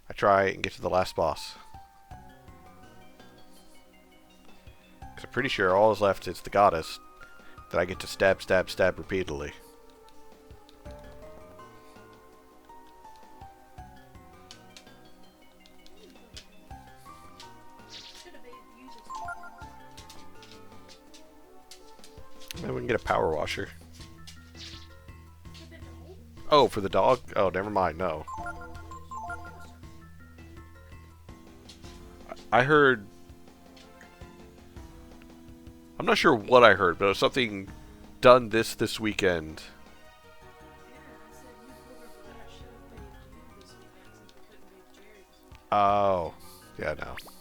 I try and get to the last boss. Because I'm pretty sure all is left is the goddess that I get to stab, stab, stab repeatedly. Should have made used it. Maybe we can get a power washer. For the dog? Oh, for the dog? Oh, never mind, no. I heard... I'm not sure what I heard, but it was something done this weekend. Yeah, I said you booger, but I should have made you this weekend since I couldn't make Jerry this weekend. Oh, yeah, no. So I'm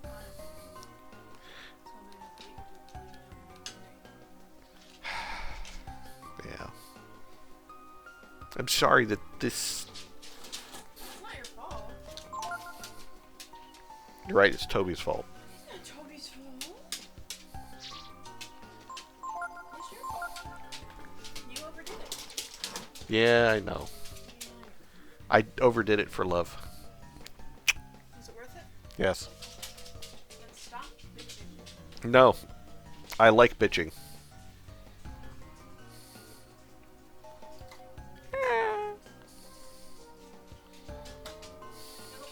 gonna have to leave it to the Jerry. Yeah. I'm sorry that this... It's not your fault. You're right, it's Toby's fault. It's not Toby's fault. It's your fault. You overdid it. Yeah, I know. I overdid it for love. Was it worth it? Yes. Then stop bitching. No. I like bitching. Hello,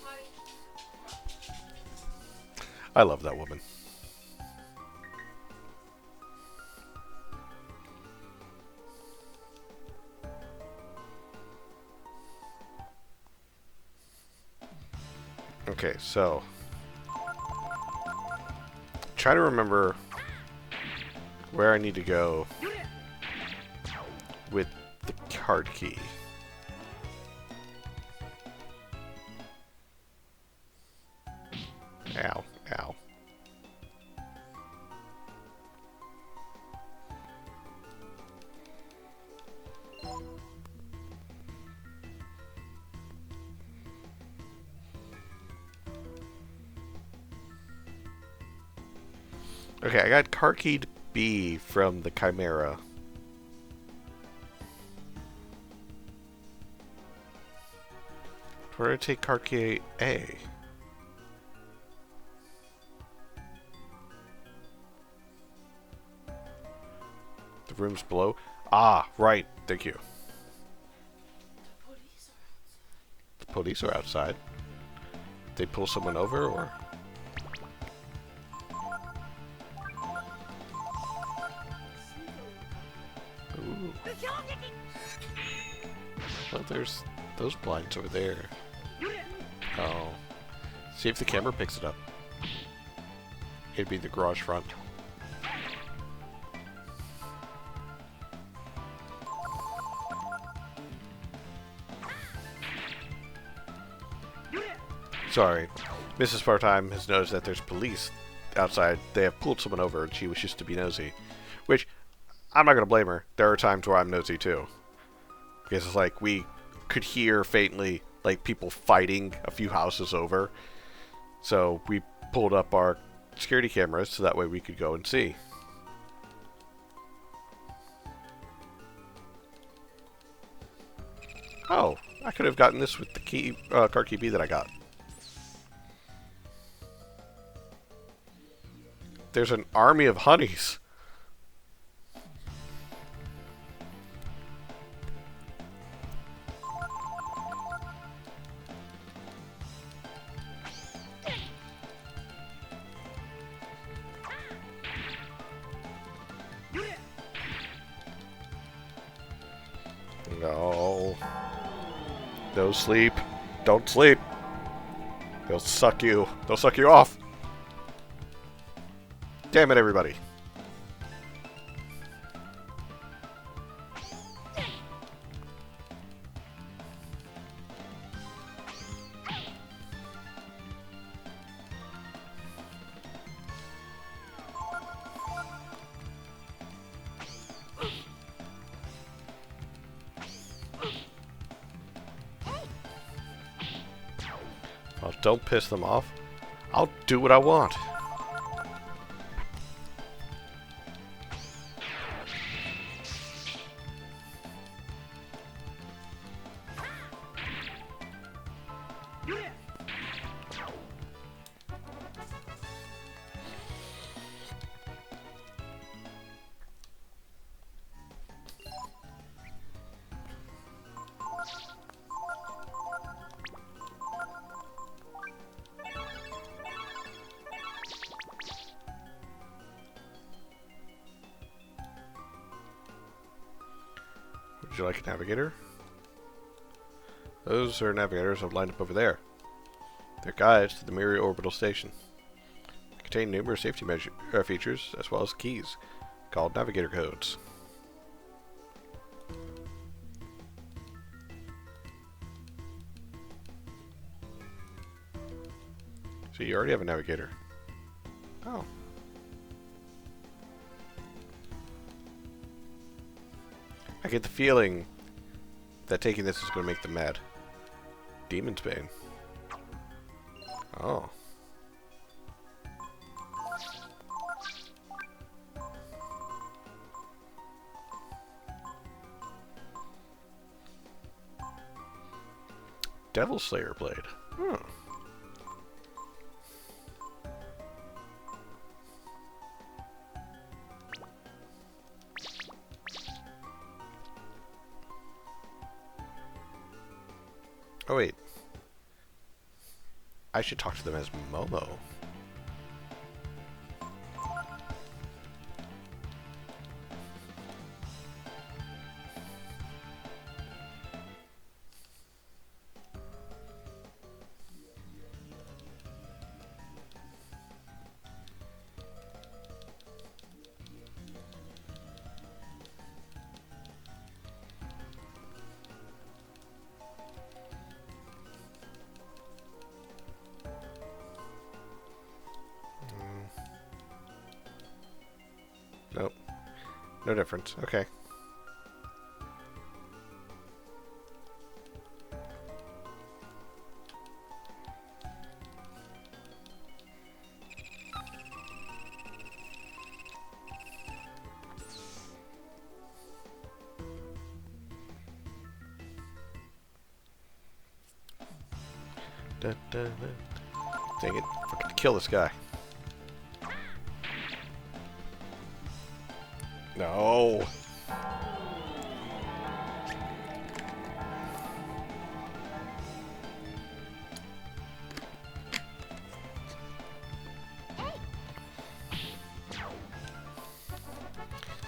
buddy. I love that woman. Okay, so try to remember where I need to go with the card key. Ow, ow. Okay, I got card key B from the Chimera. Where do I take card key A? The rooms below. Ah, right. Thank you. The police are outside. The police are outside. They pull someone over, or? Ooh. Well, there's those blinds over there. Oh. See if the camera picks it up. It'd be the garage front. Sorry. Mrs. Part-Time has noticed that there's police outside. They have pulled someone over and she wishes to be nosy. Which, I'm not going to blame her. There are times where I'm nosy too. Because it's like, we could hear faintly, like, people fighting a few houses over. So we pulled up our security cameras so that way we could go and see. Oh, I could have gotten this with the key, car key B that I got. There's an army of honeys. No. No sleep. Don't sleep. They'll suck you. They'll suck you off. Damn it, everybody. Well, don't piss them off. I'll do what I want. Would you like a navigator? Those are navigators I've lined up over there. They're guides to the Miri Orbital Station. They contain numerous safety features as well as keys, called navigator codes. So you already have a navigator. Oh. I get the feeling that taking this is going to make them mad. Demon's Bane. Oh. Devil Slayer Blade. Hmm. Oh wait. I should talk to them as Momo. Nope. No difference. Okay. Dun, dun, dun. Dang it. Forgot to kill this guy. No.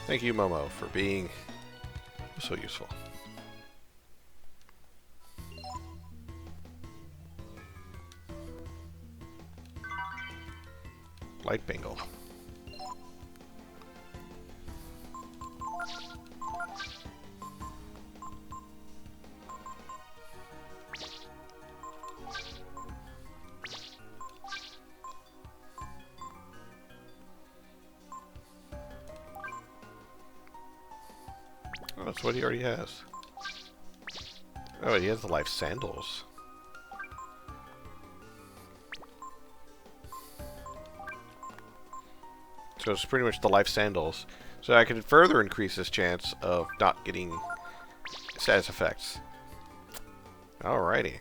Thank you, Momo, for being so useful. Light bingle. Oh, that's what he already has. Oh, he has the life sandals. So it's pretty much the life sandals. So I can further increase his chance of not getting status effects. Alrighty.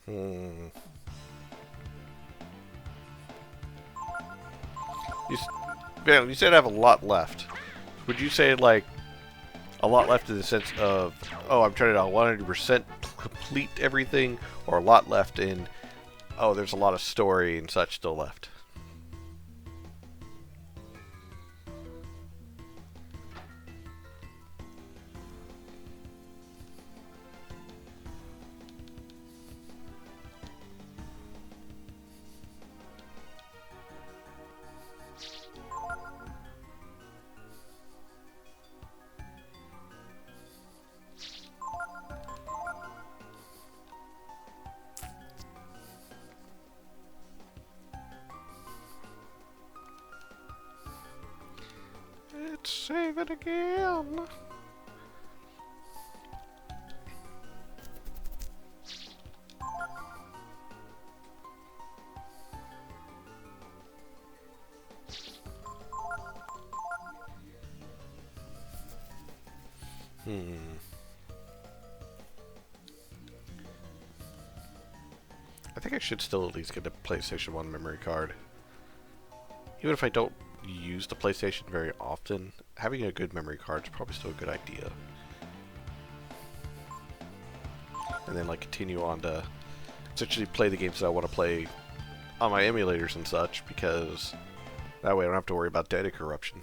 Hmm. You said I have a lot left. Would you say, like, a lot left in the sense of, oh, I'm trying to 100% complete everything, or a lot left in, oh, there's a lot of story and such still left? Let's save it again. I think I should still at least get a PlayStation 1 memory card. Even if I don't use the PlayStation very often, having a good memory card is probably still a good idea. And then, like, continue on to essentially play the games that I want to play on my emulators and such, because that way I don't have to worry about data corruption.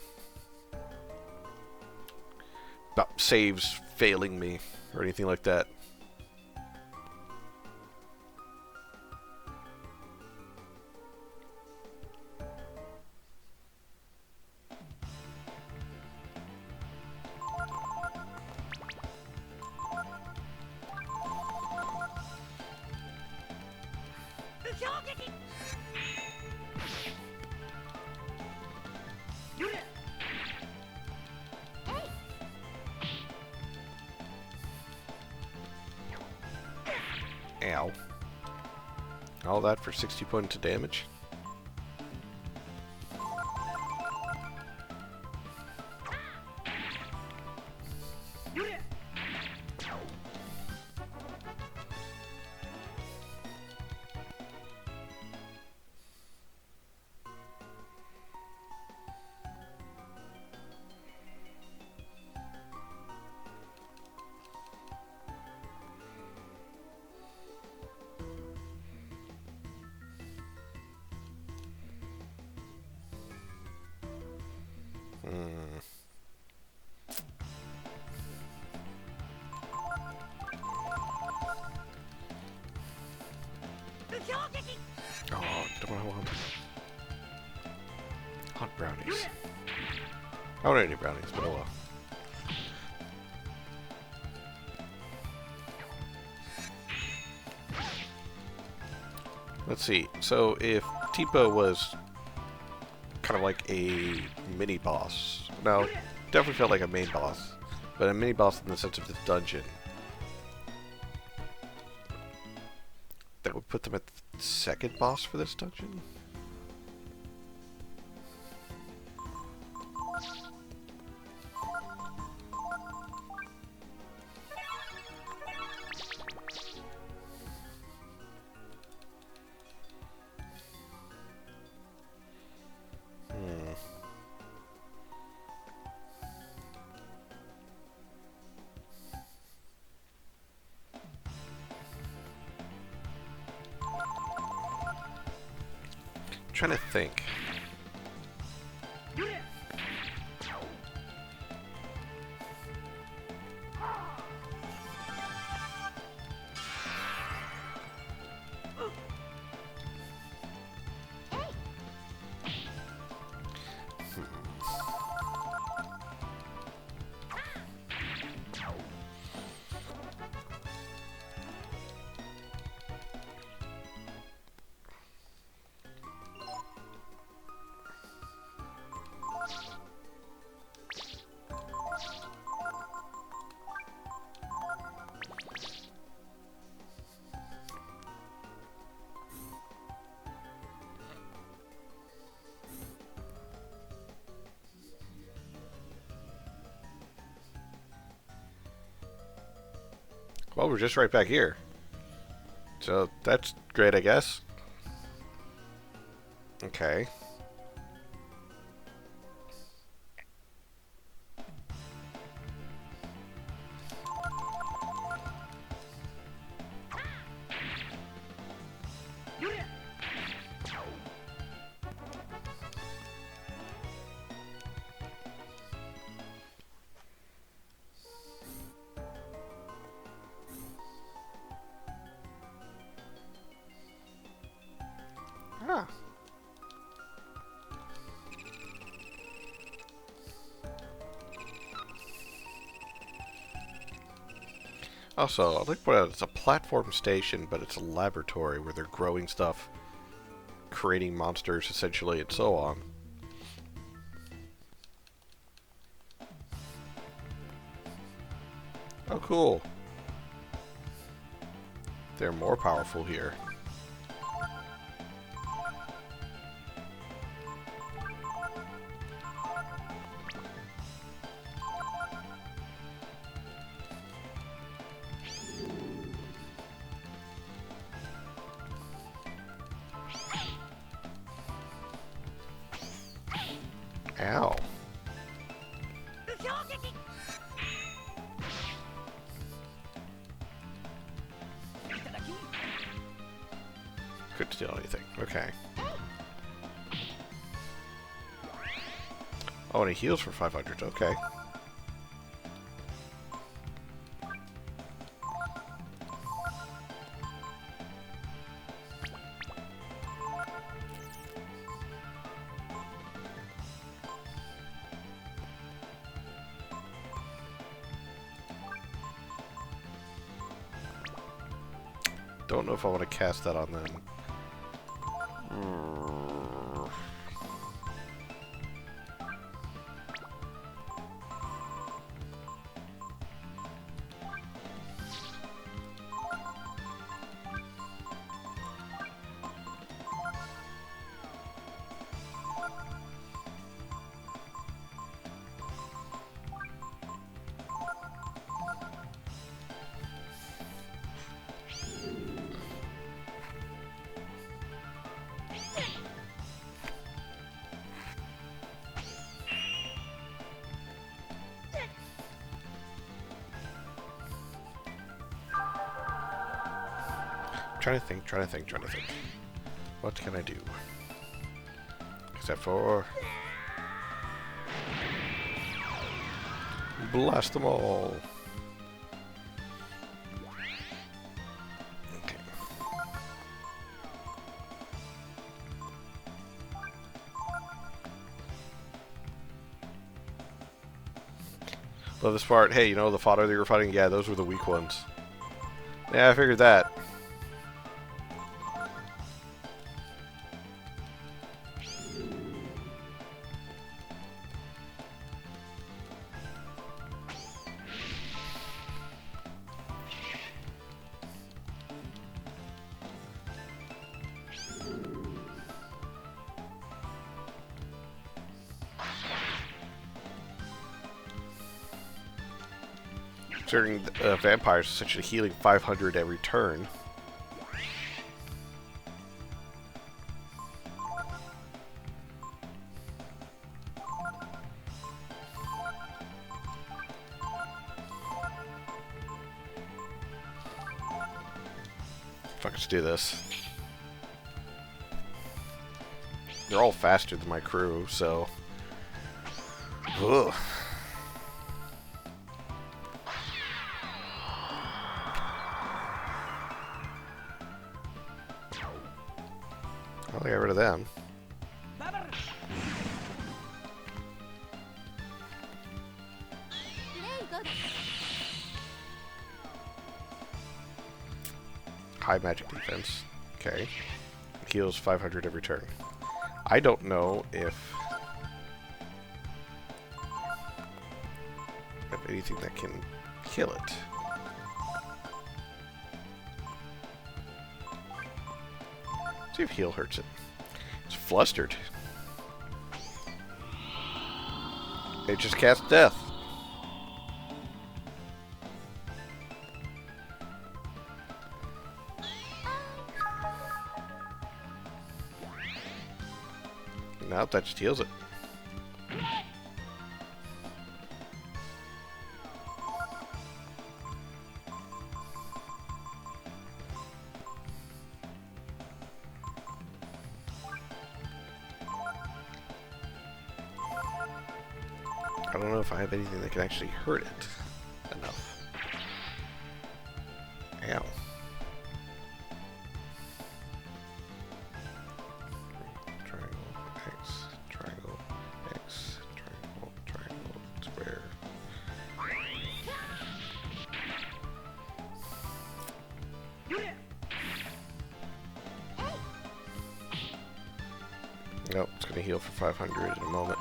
About saves failing me, or anything like that. Ow. All that for 60 points of damage? Oh, don't I want hot brownies? I don't want any brownies, but oh well. Let's see. So if Tipo was kind of like a mini boss, no, definitely felt like a main boss, but a mini boss in the sense of this dungeon, that would put them at the second boss for this dungeon. Trying to think. Well, we're just right back here. So that's great, I guess. Okay. Ah. Also, I'd like to point out it's a platform station, but it's a laboratory where they're growing stuff, creating monsters, essentially, and so on. Oh, cool. They're more powerful here. Ow. Couldn't steal anything. Okay. Oh, and he heals for 500. Okay. Don't know if I want to cast that on them. Trying to think. What can I do? Except for... blast them all! Okay. Love this part. Hey, you know the fodder that you were fighting? Yeah, those were the weak ones. Yeah, I figured that. considering vampires essentially healing 500 every turn. Fuck, let's do this. They're all faster than my crew, so... Ugh. Well, I got rid of them. High magic defense. Okay. Heals 500 every turn. I don't know if anything that can kill it. See if heal hurts it. It's flustered. It just casts death. Nope, that just heals it. I don't know if I have anything that can actually hurt it enough. Ow. Triangle, X, triangle, X, triangle, triangle, square. Nope, it's going to heal for 500 in a moment.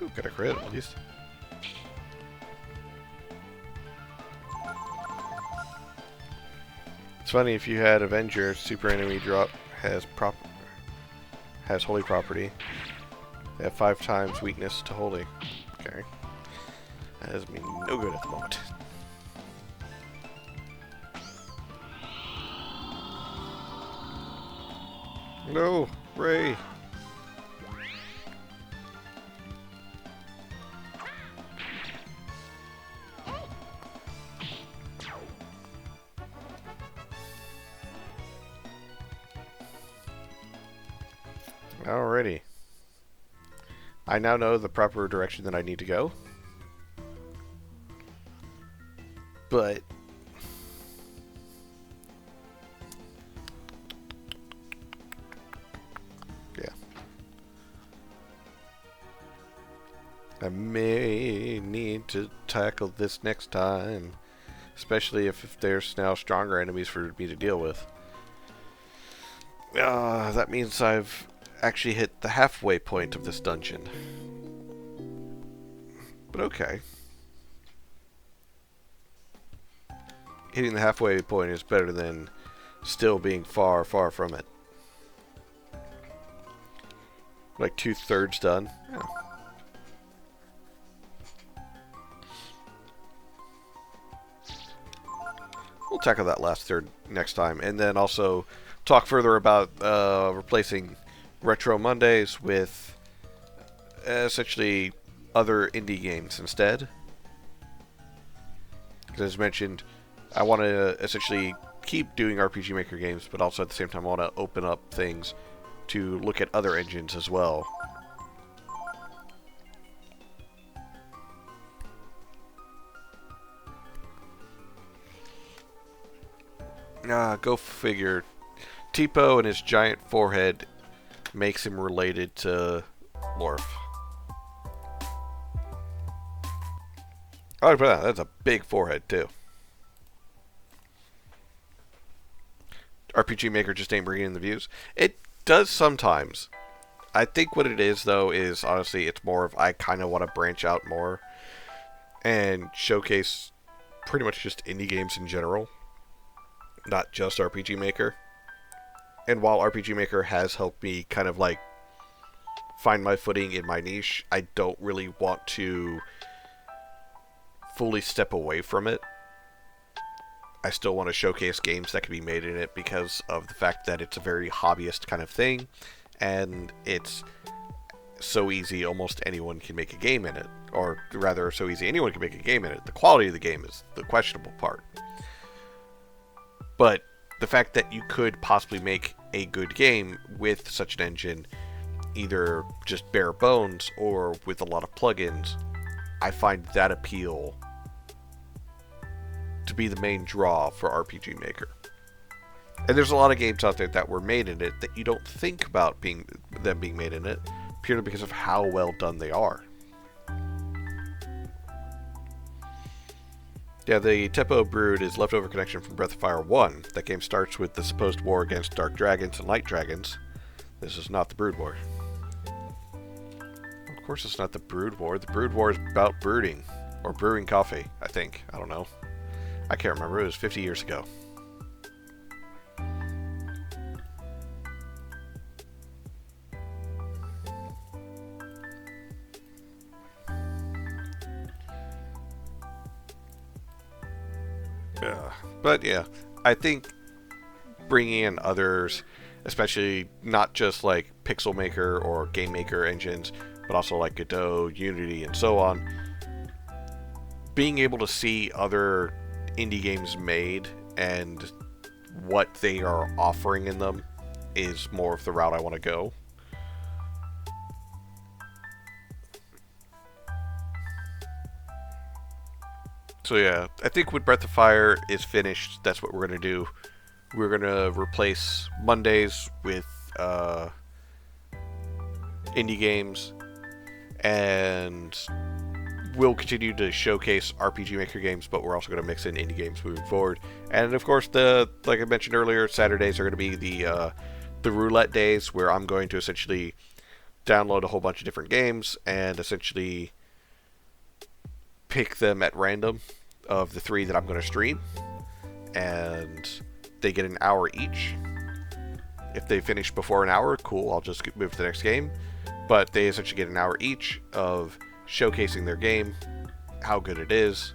Ooh, got a crit at least. It's funny, if you had Avenger, super enemy drop has holy property. They have 5 times weakness to holy. Okay. That does me no good at the moment. No, Ray. Alrighty. I now know the proper direction that I need to go. But yeah. I may need to tackle this next time. Especially if there's now stronger enemies for me to deal with. That means I've actually hit the halfway point of this dungeon. But okay. Hitting the halfway point is better than still being far, far from it. Like 2/3 done. Yeah. We'll tackle that last third next time, and then also talk further about replacing Retro Mondays with essentially other indie games instead. As mentioned, I want to essentially keep doing RPG Maker games, but also at the same time I want to open up things to look at other engines as well. Go figure. Tipo and his giant forehead makes him related to Lorf. Oh, but that's a big forehead too. RPG Maker just ain't bringing in the views. It does sometimes. I think what it is, though, is honestly it's more of I kind of want to branch out more and showcase pretty much just indie games in general, not just RPG Maker. And while RPG Maker has helped me kind of like find my footing in my niche, I don't really want to fully step away from it. I still want to showcase games that can be made in it because of the fact that it's a very hobbyist kind of thing, and it's so easy almost anyone can make a game in it. Or rather, so easy anyone can make a game in it. The quality of the game is the questionable part. But the fact that you could possibly make a good game with such an engine, either just bare bones or with a lot of plugins, I find that appeal to be the main draw for RPG Maker. And there's a lot of games out there that were made in it that you don't think about them being made in it, purely because of how well done they are. Yeah, the Teppo Brood is leftover connection from Breath of Fire 1. That game starts with the supposed war against dark dragons and light dragons. This is not the Brood War. Of course it's not the Brood War. The Brood War is about brooding. Or brewing coffee, I think. I don't know. I can't remember. It was 50 years ago. But yeah, I think bringing in others, especially not just like Pixel Maker or Game Maker engines, but also like Godot, Unity, and so on, being able to see other indie games made and what they are offering in them is more of the route I want to go. So yeah, I think when Breath of Fire is finished, that's what we're going to do. We're going to replace Mondays with indie games, and we'll continue to showcase RPG Maker games, but we're also going to mix in indie games moving forward. And of course, like I mentioned earlier, Saturdays are going to be the roulette days, where I'm going to essentially download a whole bunch of different games and essentially pick them at random of the 3 that I'm going to stream, and they get an hour each. If they finish before an hour, cool, I'll just move to the next game. But they essentially get an hour each of showcasing their game, how good it is,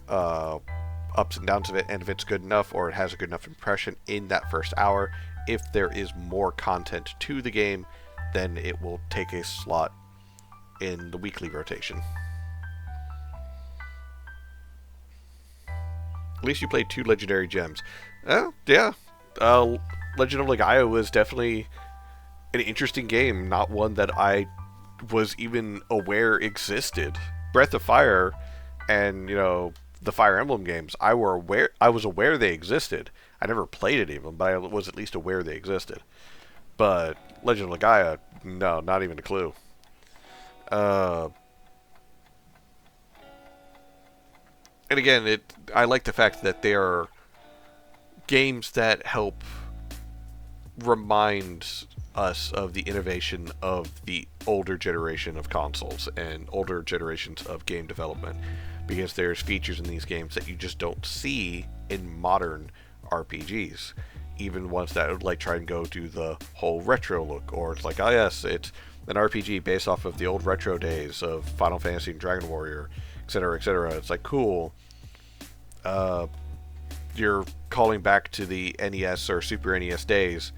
ups and downs of it, and if it's good enough or it has a good enough impression in that first hour. If there is more content to the game, then it will take a slot in the weekly rotation. At least you played 2 Legendary Gems. Yeah. Legend of Legaia was definitely an interesting game, not one that I was even aware existed. Breath of Fire and, the Fire Emblem games, I was aware they existed. I never played any of them, but I was at least aware they existed. But Legend of Legaia, no, not even a clue. And again, I like the fact that they are games that help remind us of the innovation of the older generation of consoles and older generations of game development, because there's features in these games that you just don't see in modern RPGs, even ones that would like try and go do the whole retro look, or it's like, oh yes, it's an RPG based off of the old retro days of Final Fantasy and Dragon Warrior, etc., etc. It's like, cool. You're calling back to the NES or Super NES days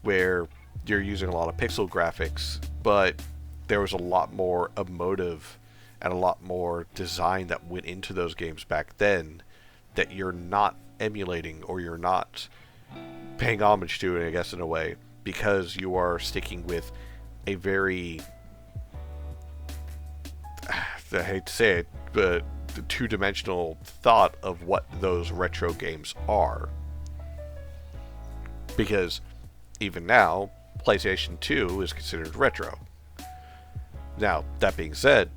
where you're using a lot of pixel graphics, but there was a lot more emotive and a lot more design that went into those games back then that you're not emulating, or you're not paying homage to, I guess, in a way, because you are sticking with a very, I hate to say it, but the two-dimensional thought of what those retro games are. Because even now, PlayStation 2 is considered retro. Now, that being said,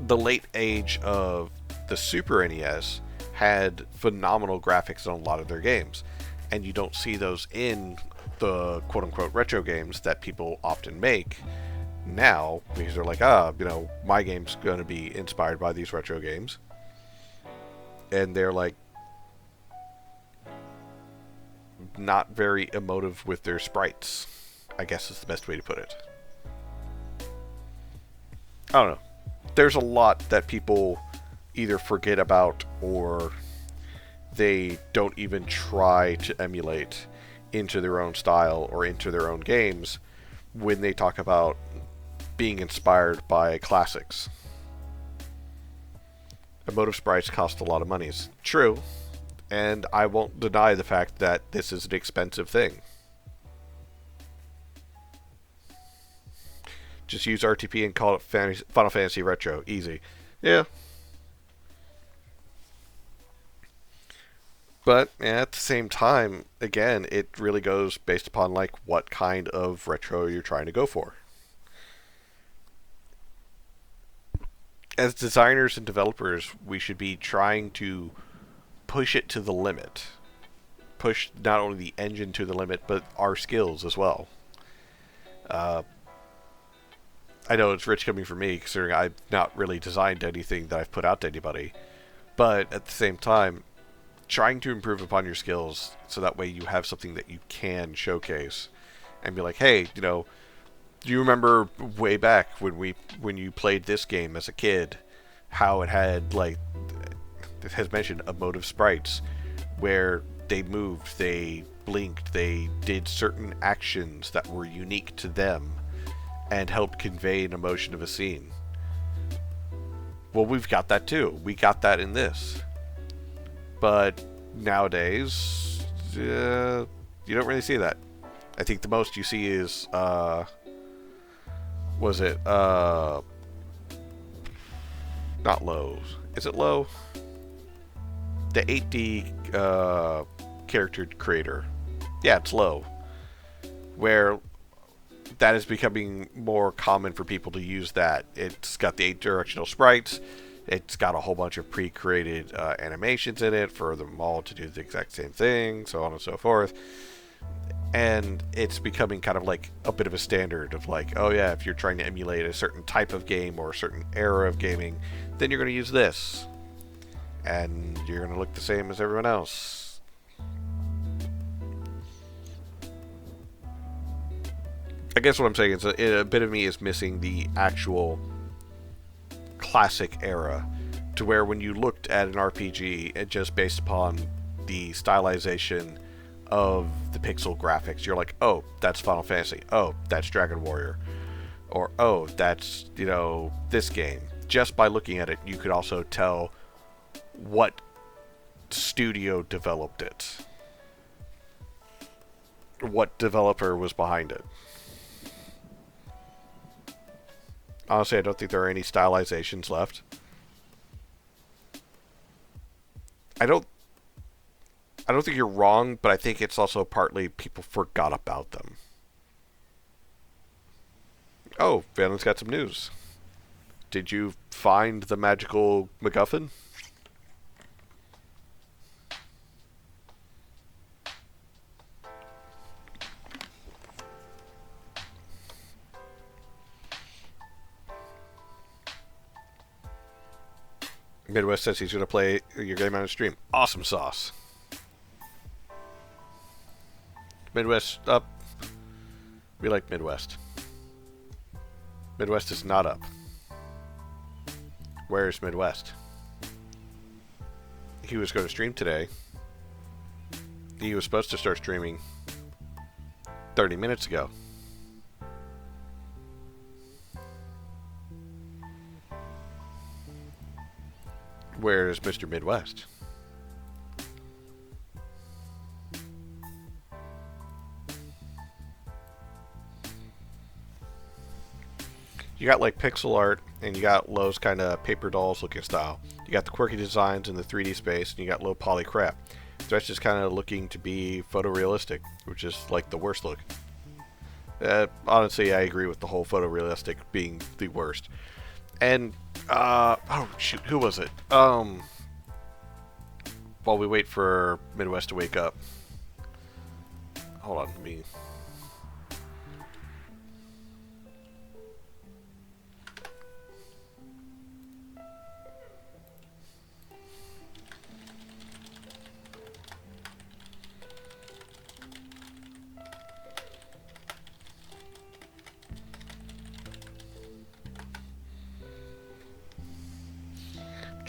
the late age of the Super NES had phenomenal graphics on a lot of their games, and you don't see those in the quote-unquote retro games that people often make now, because they're like, my game's going to be inspired by these retro games. And they're like, not very emotive with their sprites, I guess is the best way to put it. I don't know. There's a lot that people either forget about or they don't even try to emulate into their own style or into their own games when they talk about being inspired by classics. Emotive sprites cost a lot of money. It's true, and I won't deny the fact that this is an expensive thing. Just use RTP and call it Final Fantasy Retro. Easy. Yeah. But at the same time, again, it really goes based upon like what kind of retro you're trying to go for. As designers and developers, we should be trying to push it to the limit. Push not only the engine to the limit, but our skills as well. I know it's rich coming from me, considering I've not really designed anything that I've put out to anybody. But at the same time, trying to improve upon your skills so that way you have something that you can showcase and be like, hey, you know, do you remember way back when you played this game as a kid, how it had, like, it has mentioned emotive sprites where they moved, they blinked, they did certain actions that were unique to them and helped convey an emotion of a scene. Well, we've got that too. We got that in this. But nowadays, you don't really see that. I think the most you see is, was it, not low. Is it low? The 8D character creator. Yeah, it's low. Where that is becoming more common for people to use that. It's got the 8-directional sprites. It's got a whole bunch of pre-created animations in it for them all to do the exact same thing, so on and so forth. And it's becoming kind of like a bit of a standard of like, oh yeah, if you're trying to emulate a certain type of game or a certain era of gaming, then you're going to use this. And you're going to look the same as everyone else. I guess what I'm saying is a bit of me is missing the actual classic era, to where when you looked at an RPG and just based upon the stylization of the pixel graphics, you're like, oh, that's Final Fantasy, oh, that's Dragon Warrior, or oh, that's, you know, this game. Just by looking at it, you could also tell what studio developed it, what developer was behind it. Honestly, I don't think there are any stylizations left. I don't think you're wrong, but I think it's also partly people forgot about them. Oh, Vanland's got some news. Did you find the magical MacGuffin? Midwest says he's going to play your game on a stream. Awesome sauce. Midwest up. We like Midwest. Midwest is not up. Where's Midwest? He was going to stream today. He was supposed to start streaming 30 minutes ago. Where's Mr. Midwest? You got like pixel art, and you got Lowe's kind of paper dolls looking style. You got the quirky designs in the 3D space, and you got low poly crap. The rest is kind of looking to be photorealistic, which is like the worst look. Honestly, I agree with the whole photorealistic being the worst. And oh shoot, who was it? While we wait for Midwest to wake up. Hold on, let me.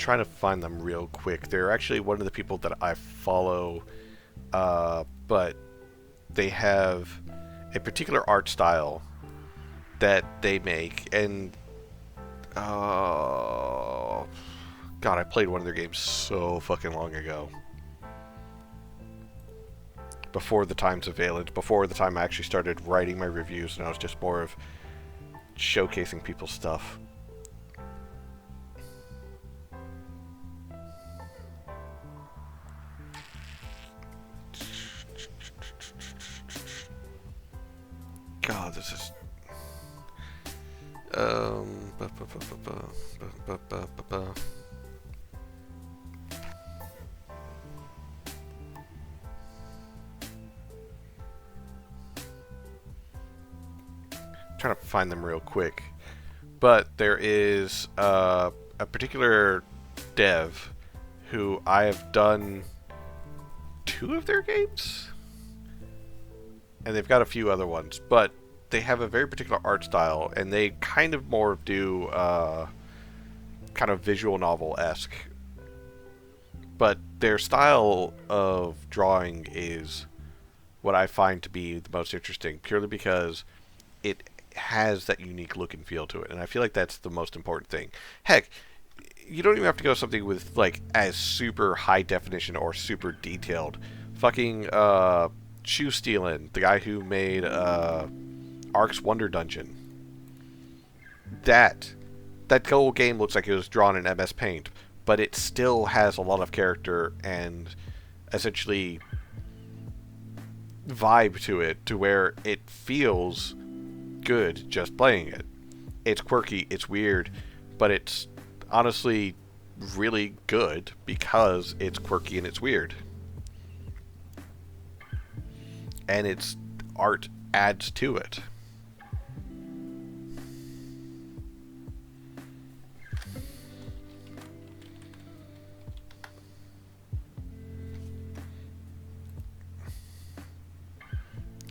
trying to find them real quick. They're actually one of the people that I follow, but they have a particular art style that they make, and God, I played one of their games so fucking long ago. Before the time's of Valence, before the time I actually started writing my reviews, and I was just more of showcasing people's stuff. God, this is trying to find them real quick, but there is a particular dev who I have done 2 of their games, and they've got a few other ones, but they have a very particular art style, and they kind of more do kind of visual novel-esque, but their style of drawing is what I find to be the most interesting, purely because it has that unique look and feel to it, and I feel like that's the most important thing. Heck, you don't even have to go something with like as super high definition or super detailed. Fucking Shoe Stealin', the guy who made Ark's Wonder Dungeon. That whole game looks like it was drawn in MS Paint, but it still has a lot of character and essentially vibe to it, to where it feels good just playing it. It's quirky, it's weird, but it's honestly really good because it's quirky and it's weird. And its art adds to it.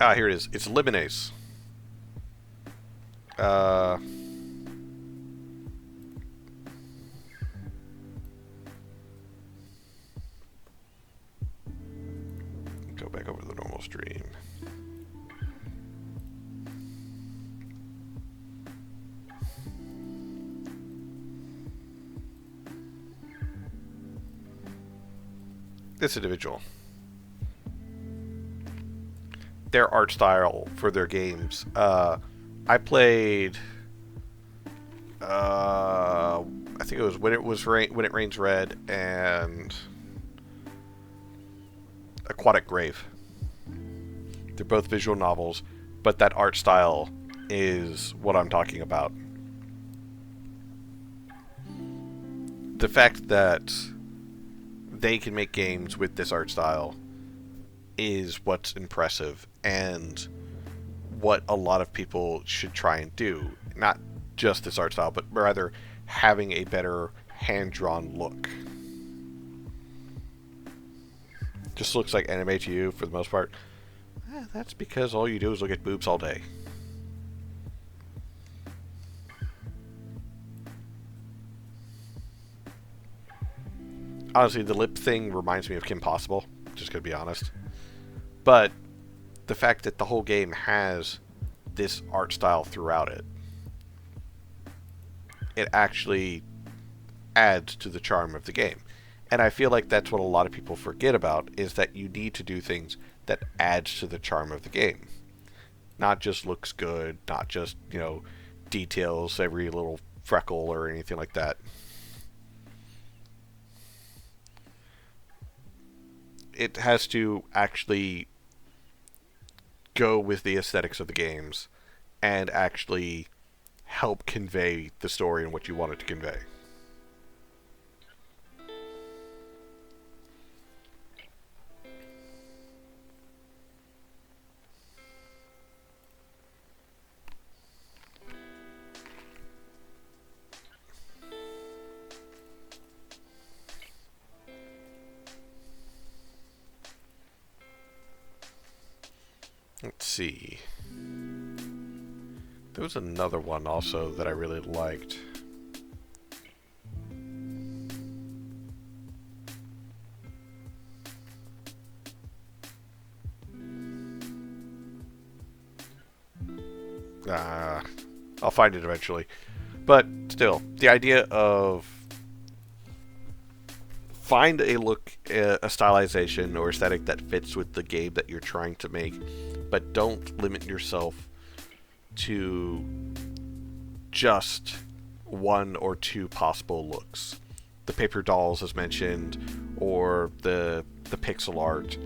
Ah, here it is. It's Limonase. Go back over to the normal stream. This individual. Their art style for their games. I played. I think it was When It Rains Red and Aquatic Grave. They're both visual novels, but that art style is what I'm talking about. The fact that they can make games with this art style is what's impressive, and what a lot of people should try and do. Not just this art style, but rather having a better hand-drawn look. Just looks like anime to you for the most part. That's because all you do is look at boobs all day. Honestly, the lip thing reminds me of Kim Possible, just gonna be honest. But the fact that the whole game has this art style throughout it, it actually adds to the charm of the game. And I feel like that's what a lot of people forget about, is that you need to do things that adds to the charm of the game. Not just looks good, not just, details every little freckle or anything like that. It has to actually go with the aesthetics of the games and actually help convey the story and what you want it to convey. Let's see. There was another one also that I really liked. I'll find it eventually. But still, the idea of find a look, a stylization or aesthetic that fits with the game that you're trying to make, but don't limit yourself to just one or two possible looks. The paper dolls, as mentioned, or the pixel art.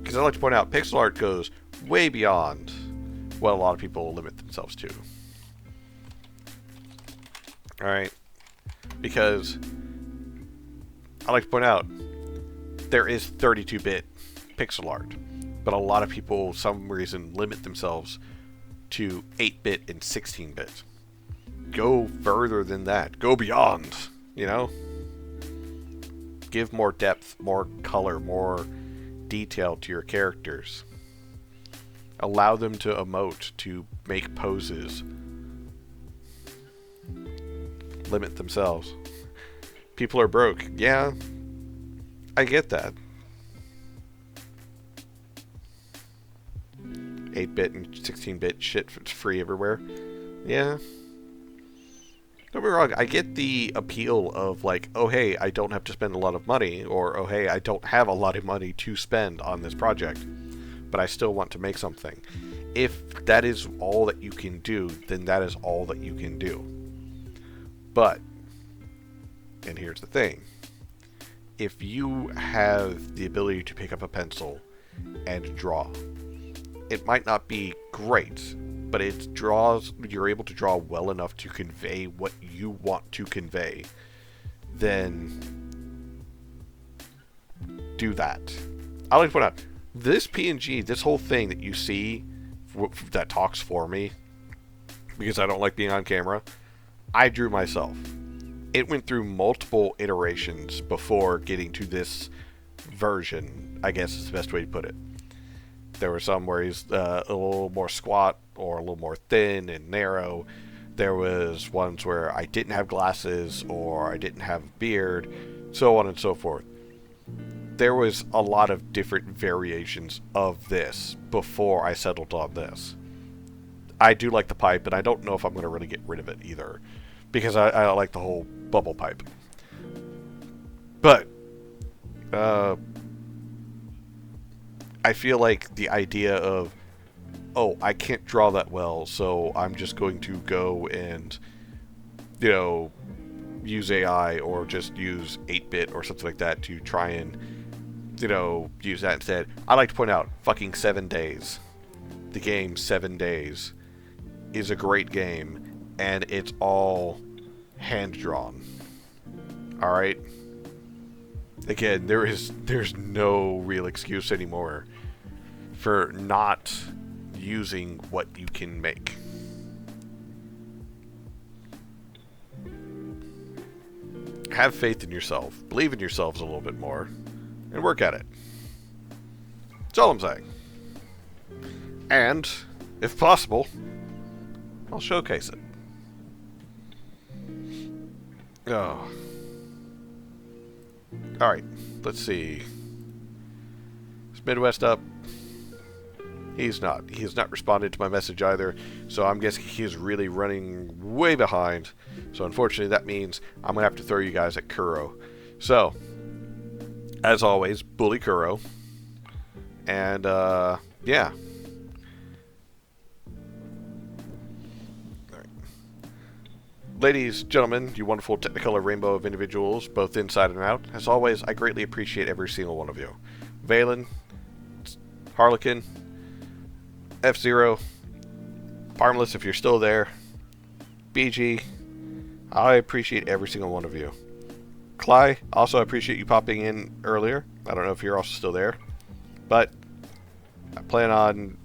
Because I like to point out, pixel art goes way beyond what a lot of people limit themselves to. Alright? Because I like to point out, there is 32-bit pixel art, but a lot of people, for some reason, limit themselves to 8-bit and 16-bit. Go further than that. Go beyond, you know? Give more depth, more color, more detail to your characters. Allow them to emote, to make poses. Limit themselves. People are broke. Yeah, I get that. 8-bit and 16-bit shit free everywhere. Yeah. Don't be wrong, I get the appeal of like, oh hey, I don't have to spend a lot of money, or oh hey, I don't have a lot of money to spend on this project, but I still want to make something. If that is all that you can do, then that is all that you can do. But, and here's the thing, if you have the ability to pick up a pencil and draw, it might not be great, but you're able to draw well enough to convey what you want to convey, then do that. I like to point out, this PNG, this whole thing that you see that talks for me, because I don't like being on camera, I drew myself. It went through multiple iterations before getting to this version, I guess is the best way to put it. There were some where he's a little more squat or a little more thin and narrow. There was ones where I didn't have glasses or I didn't have a beard, so on and so forth. There was a lot of different variations of this before I settled on this. I do like the pipe, and I don't know if I'm going to really get rid of it either, because I like the whole bubble pipe. But I feel like the idea of, oh, I can't draw that well, so I'm just going to go and, you know, use AI or just use 8-bit or something like that to try and, you know, use that instead. I like to point out, fucking 7 Days. The game 7 Days is a great game, and it's all hand-drawn. Alright? Again, there's no real excuse anymore for not using what you can make. Have faith in yourself, believe in yourselves a little bit more, and work at it. That's all I'm saying. And, if possible, I'll showcase it. Oh. Alright, let's see. Is Midwest up? He's not. He has not responded to my message either, so I'm guessing he is really running way behind. So unfortunately that means I'm going to have to throw you guys at Kuro. So, as always, bully Kuro. And, yeah. Alright. Ladies, gentlemen, you wonderful Technicolor rainbow of individuals, both inside and out. As always, I greatly appreciate every single one of you. Valen, Harlequin, F-Zero, Parmless if you're still there, BG, I appreciate every single one of you. Cly, also I appreciate you popping in earlier. I don't know if you're also still there, but I plan on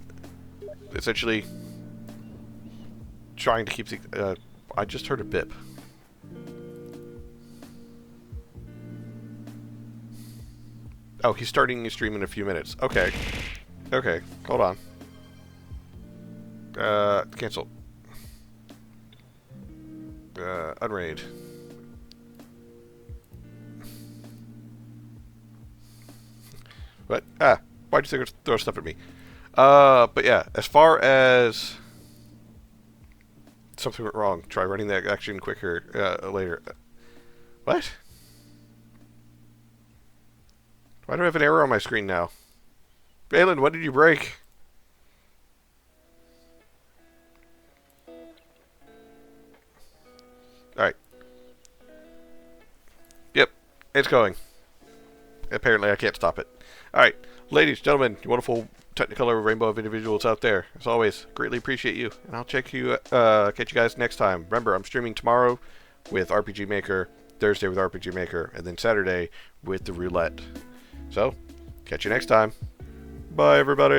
essentially trying to keep the... I just heard a bip. Oh, he's starting his stream in a few minutes. Okay. Okay, hold on. Cancel. Unraid. What? Ah, why'd you throw stuff at me? But yeah, as far as Something went wrong. Try running that action quicker later. What? Why do I have an error on my screen now? Balin, what did you break? Alright. Yep, it's going. Apparently I can't stop it. Alright, ladies, gentlemen, you wonderful Technicolor rainbow of individuals out there. As always, greatly appreciate you. And I'll catch you guys next time. Remember, I'm streaming tomorrow with RPG Maker, Thursday with RPG Maker, and then Saturday with the Roulette. So, catch you next time. Bye, everybody.